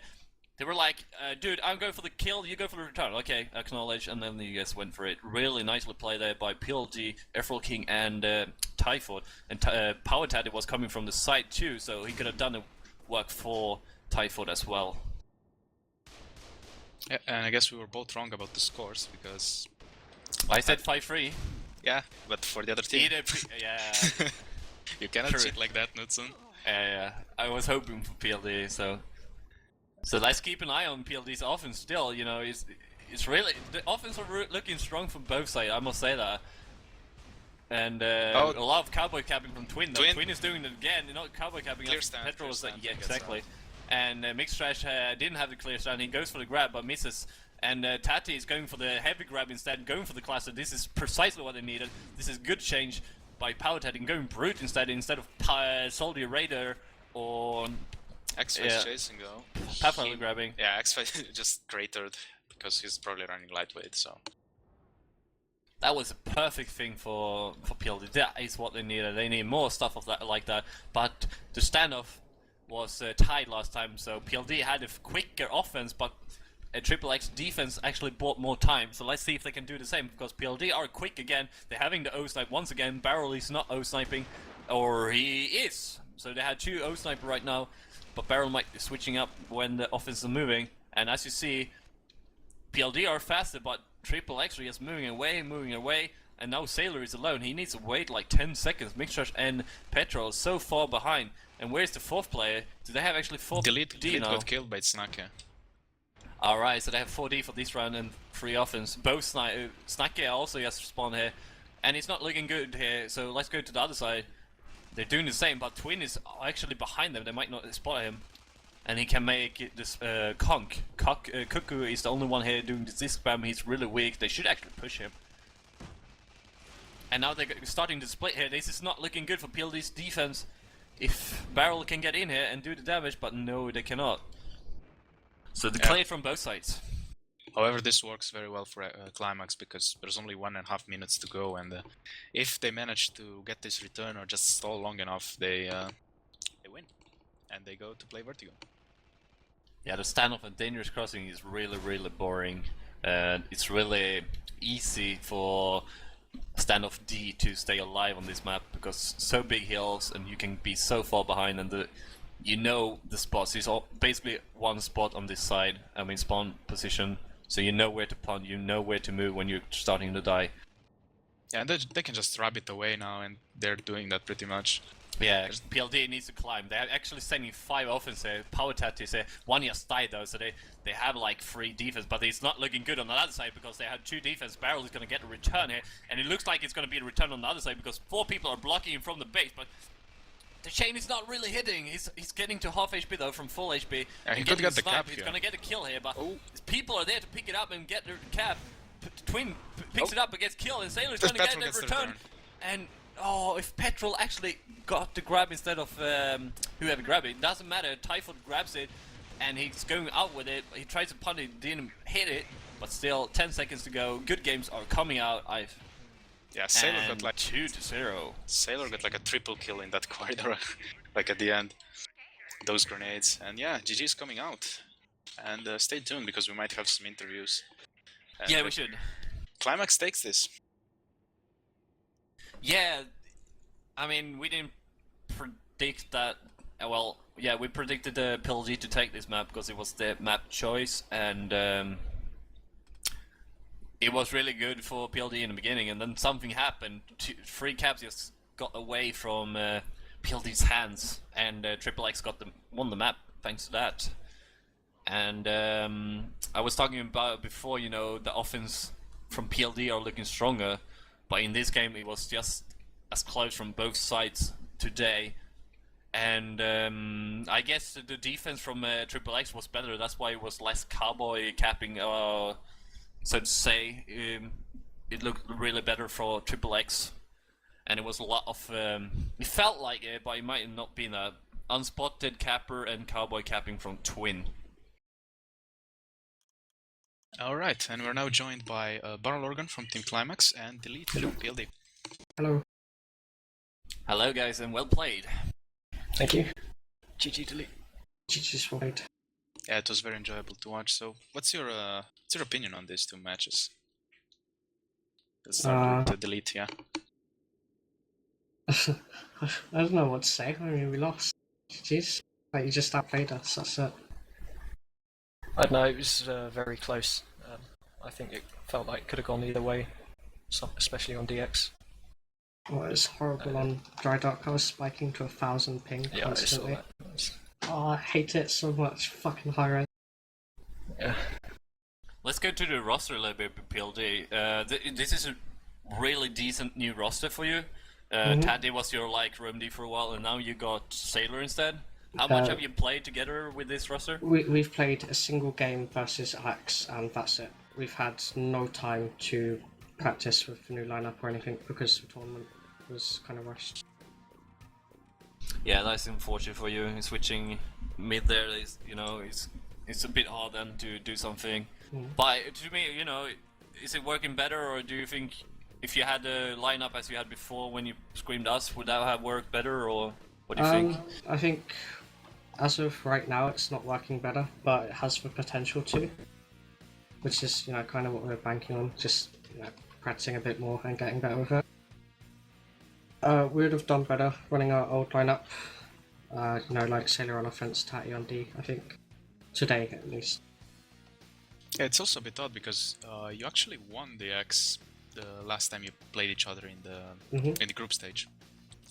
They were like, dude, I'm going for the kill, you go for the return. Okay, acknowledge, and then you guys went for it. Really nicely played there by PLD, Efrol King, and Typhoon. And PowerTat was coming from the side too, so he could have done the work for Typhoon as well. Yeah, and I guess we were both wrong about the scores, because... I said 5-3. Yeah, but for the other team. Yeah. You cannot cheat like that, Knutsson. Yeah, I was hoping for PLD, so let's keep an eye on PLD's offense still, you know, it's really, the offense are looking strong from both sides, I must say that. And a lot of cowboy capping from Twin, though. Twin is doing it again, not cowboy capping, Petrol was like, yeah, exactly. And Mixed Trash didn't have the clear stand, he goes for the grab but misses. And Tati is going for the heavy grab instead, going for the cluster. This is precisely what they needed. This is good change by PowerTat and going Brute instead of Soldier Raider or... X5 chasing though. Pathfinder grabbing. Yeah, X5 just cratered because he's probably running lightweight, so... That was a perfect thing for PLD. That is what they needed. They need more stuff of that like that. But the standoff was tied last time, so PLD had a quicker offense, but Klimaxxx defense actually bought more time. So let's see if they can do the same, because PLD are quick again. They're having the O-snipe once again. Barrel is not O-sniping, or he is. So they had 2 O-sniper right now, but Barrel might be switching up when the offense is moving. And as you see, PLD are faster, but Klimaxxx is moving away, and now Sailor is alone. He needs to wait like 10 seconds. Mixture and Petrol is so far behind. And where's the 4th player? Do they have actually 4th D now? Got killed by Snacky. Alright, so they have 4D for this round and 3 offense. Both Snacky also has spawned here. And it's not looking good here, so let's go to the other side. They're doing the same, but Twin is actually behind them. They might not spot him. And he can make this Cuckoo is the only one here doing the disc spam. He's really weak. They should actually push him. And now they're starting to split here. This is not looking good for PLD's defense. If Barrel can get in here and do the damage, but no, they cannot. So they play it from both sides. However, this works very well for Klimaxxx, because there's only 1.5 minutes to go, and if they manage to get this return or just stall long enough, they win, and they go to play Vertigo. Yeah, the standoff and Dangerous Crossing is really, really boring. It's really easy for standoff D to stay alive on this map, because so big hills and you can be so far behind, and you know the spots. It's all basically one spot on this side, I mean spawn position, so you know where to punt, you know where to move when you're starting to die. Yeah, and they can just rub it away now, and they're doing that pretty much. Yeah, PLD needs to climb. They're actually sending 5 offense here. Power tattoos here. One just died though, so they have like 3 defense, but it's not looking good on the other side because they have 2 defense. Barrel is going to get a return here, and it looks like it's going to be a return on the other side because 4 people are blocking him from the base, but the chain is not really hitting. He's getting to half HP though from full HP. Yeah, he could get the cap He's here. going to get a kill here, but people are there to pick it up and get the cap. Twin picks it up and gets killed, and Sailor's going to get the return. And oh, if Petrol actually got the grab instead of whoever grabbed it, doesn't matter. Typhoid grabs it, and he's going out with it. He tries to punt it, didn't hit it, but still 10 seconds to go. Good games are coming out. Yeah, Sailor got like 2-0. Sailor got like a triple kill in that corridor, like at the end. Those grenades, and yeah, GG's coming out. And stay tuned because we might have some interviews. And Yeah, we should. Klimaxxx takes this. Yeah, I mean, we didn't predict that. Well, yeah, we predicted the PLG to take this map because it was the map choice, and it was really good for PLD in the beginning, and then something happened. 3 caps just got away from PLD's hands, and Klimaxxx won the map thanks to that. And I was talking about before, you know, the offense from PLD are looking stronger, but in this game it was just as close from both sides today. And I guess the defense from Klimaxxx was better. That's why it was less cowboy capping, so to say. It looked really better for Klimaxxx, and it was a lot of. It felt like it, but it might not have been a unspotted capper and cowboy capping from Twin. Alright, and we're now joined by Barrel Organ from Team Klimaxxx and Delete from PLD. Hello. Hello guys, and well played. Thank you. GG Delete. GG's played. Yeah, it was very enjoyable to watch. So, what's your opinion on these 2 matches? Let's start with Delete, yeah. I don't know what to say. I mean, we lost. GG's. Like, you just outplayed us, that's it. I don't know, it was very close. I think it felt like it could have gone either way, especially on DX. Well, it's horrible on Dry Dock. I was spiking to 1,000 ping constantly. I saw that. Oh, I hate it so much. Fucking high res. Yeah. Let's go to the roster a little bit, PLD. This is a really decent new roster for you. Taddy was your like Room for a while, and now you got Sailor instead. How much have you played together with this roster? We've played a single game versus Axe, and that's it. We've had no time to practice with the new lineup or anything because the tournament was kind of rushed. Yeah, that's unfortunate for you. Switching mid there is, you know, it's a bit hard then to do something. But to me, you know, is it working better, or do you think if you had a lineup as you had before when you screamed us, would that have worked better, or what do you think? I think as of right now it's not working better, but it has the potential to, which is, you know, kind of what we're banking on, just, you know, practicing a bit more and getting better with it. We would have done better running our old lineup, you know, like Sailor on offense, Tatty on D, I think, today at least. Yeah, it's also a bit odd because you actually won the X the last time you played each other in the group stage,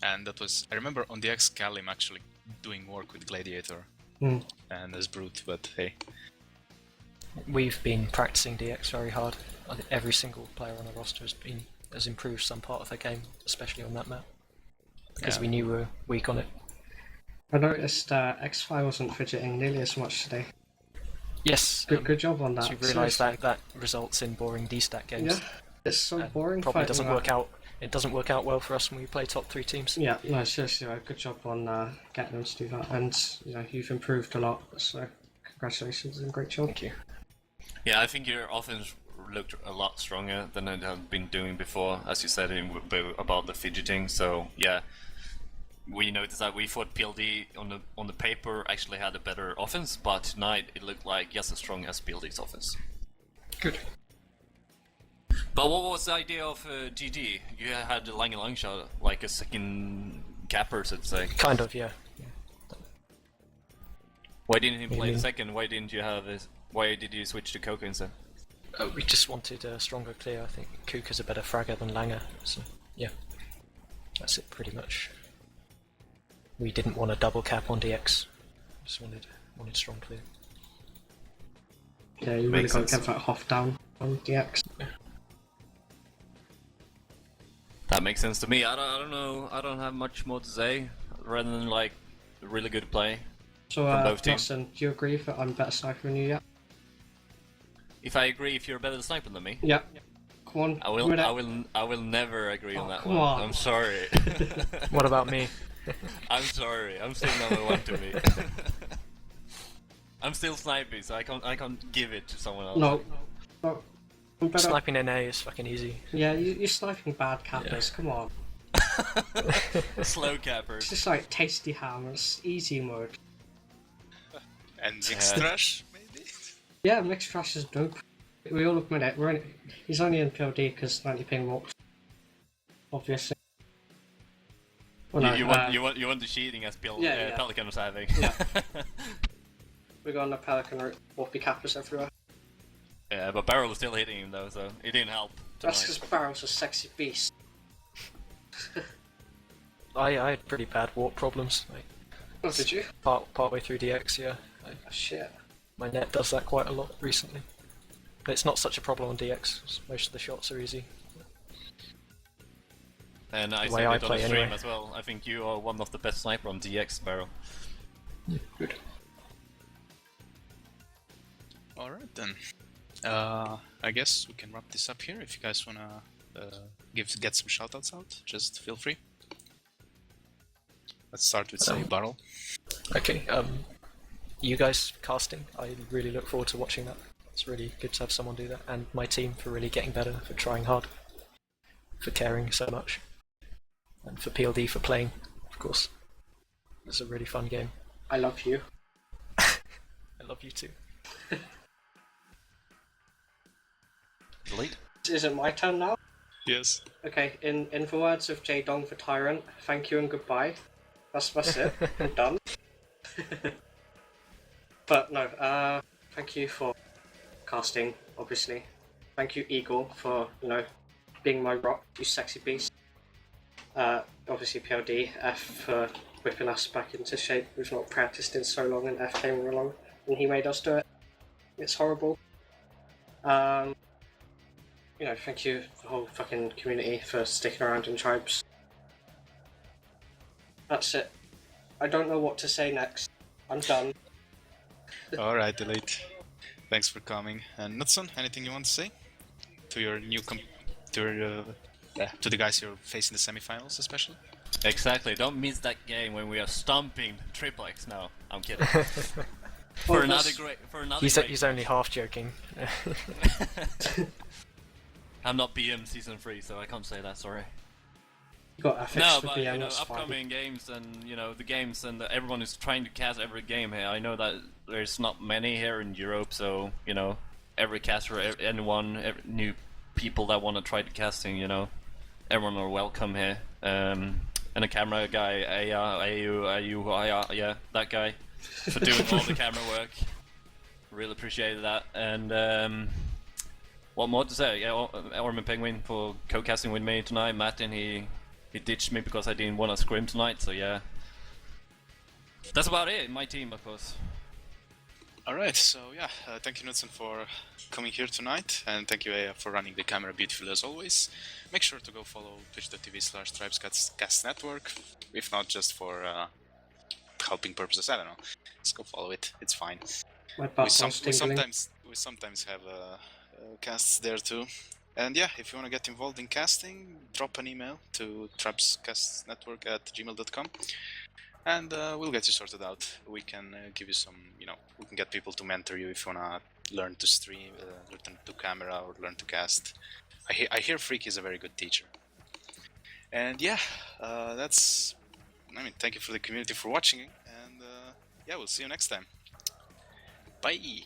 and that was, I remember on the X Kalim actually doing work with Gladiator and as Brute, but hey. We've been practicing DX very hard. I think every single player on the roster has improved some part of their game, especially on that map, because we knew we were weak on it. I noticed X5 wasn't fidgeting nearly as much today. Yes. Good job on that. So you realise that results in boring D-stack games. Yeah, it's so boring. Probably doesn't work out. It doesn't work out well for us when we play top 3 teams. Yeah, no, seriously, good job on getting them to do that, and you know, you've improved a lot. So congratulations and great job. Thank you. Yeah, I think your offense looked a lot stronger than it had been doing before, as you said about the fidgeting. So yeah, we noticed that we thought PLD on the paper actually had a better offense, but tonight it looked like just as strong as PLD's offense. Good. But what was the idea of GG? You had the Lang shot, like a second capper, so to say. Kind of, yeah. Why didn't he play mean? the second? Why didn't you have this? Why did you switch to Coco instead? We just wanted a stronger clear. I think Kuka's a better fragger than Langer, so yeah. That's it pretty much. We didn't want a double cap on DX. Just wanted strong clear. Yeah, you really got to get that Hoff down on DX. That makes sense to me. I don't know. I don't have much more to say rather than like really good play. So, from both teams. Knutsson, do you agree that I'm a better sniper than you yet? If I agree, if you're a better sniper than me, Yeah. Come on. I will never agree on that come one. on. I'm sorry. What about me? I'm sorry. I'm still number one to me. I'm still sniping, so I can't give it to someone else. No. I'm better. Sniping NA is fucking easy. Yeah, you're sniping bad cappers, come on. Slow cappers. It's just like tasty hammers, easy mode. And mixed trash, maybe? Yeah, mixed trash is dope. We all admit it. He's only in PLD because 90 ping walks. Obviously. Well, no, you want the cheating as yeah. Pelican was having. Yeah. We're going to Pelican route, Whoopie cappers everywhere. Yeah, but Barrel was still hitting him though, so it didn't help. That's because Barrel's a sexy beast. I had pretty bad warp problems. Like, Oh, did you? partway through DX, yeah. Oh, shit. My net does that quite a lot recently. But it's not such a problem on DX, 'cause most of the shots are easy. And I The said way I it on play the stream anyway. as well. I think you are one of the best sniper on DX, Barrel. Good. Alright then. I guess we can wrap this up here. If you guys wanna get some shoutouts out, just feel free. Let's start with say Barrel. Okay, you guys casting, I really look forward to watching that. It's really good to have someone do that, and my team for really getting better, for trying hard, for caring so much, and for PLD for playing, of course. It's a really fun game. I love you. I love you too. Delete. Is it my turn now? Yes. Okay, in the words of J Dong the Tyrant, thank you and goodbye. That's it. I'm done. But no, thank you for casting, obviously. Thank you, Eagle, for, being my rock, you sexy beast. Obviously PLD, F for whipping us back into shape. We've not practiced in so long, and F came along and he made us do it. It's horrible. Thank you, the whole fucking community, for sticking around in tribes. That's it. I don't know what to say next. I'm done. Alright, Delete. Thanks for coming. And Knutsson, anything you want to say? To your new to the guys you're facing the semifinals especially? Exactly. Don't miss that game when we are stomping Triple-X. No, I'm kidding. Well, He's only half joking. I'm not BM season 3, so I can't say that. Sorry. You got FX No, for but BM, that's upcoming games and the games and everyone is trying to cast every game here. I know that there's not many here in Europe, so every caster, anyone, new people that want to try the casting, everyone are welcome here. And a camera guy, yeah, that guy, for doing all the camera work. Really appreciated that. And what more to say? Yeah, ArmedPenguin for co-casting with me tonight. Martin, he ditched me because I didn't want to scrim tonight, so yeah. That's about it, my team, of course. Alright, so yeah, thank you Knutsson for coming here tonight, and thank you Aya for running the camera beautifully as always. Make sure to go follow twitch.tv/TribesCast Network, if not just for helping purposes, I don't know. Just go follow it, it's fine. My We butthole's tingling. sometimes have casts there too. And yeah, if you want to get involved in casting, drop an email to tribescastnetwork@gmail.com, and we'll get you sorted out. We can give you some, we can get people to mentor you if you want to learn to stream, learn to camera, or learn to cast. I hear Freak is a very good teacher. And yeah, thank you for the community for watching, and yeah, we'll see you next time. Bye!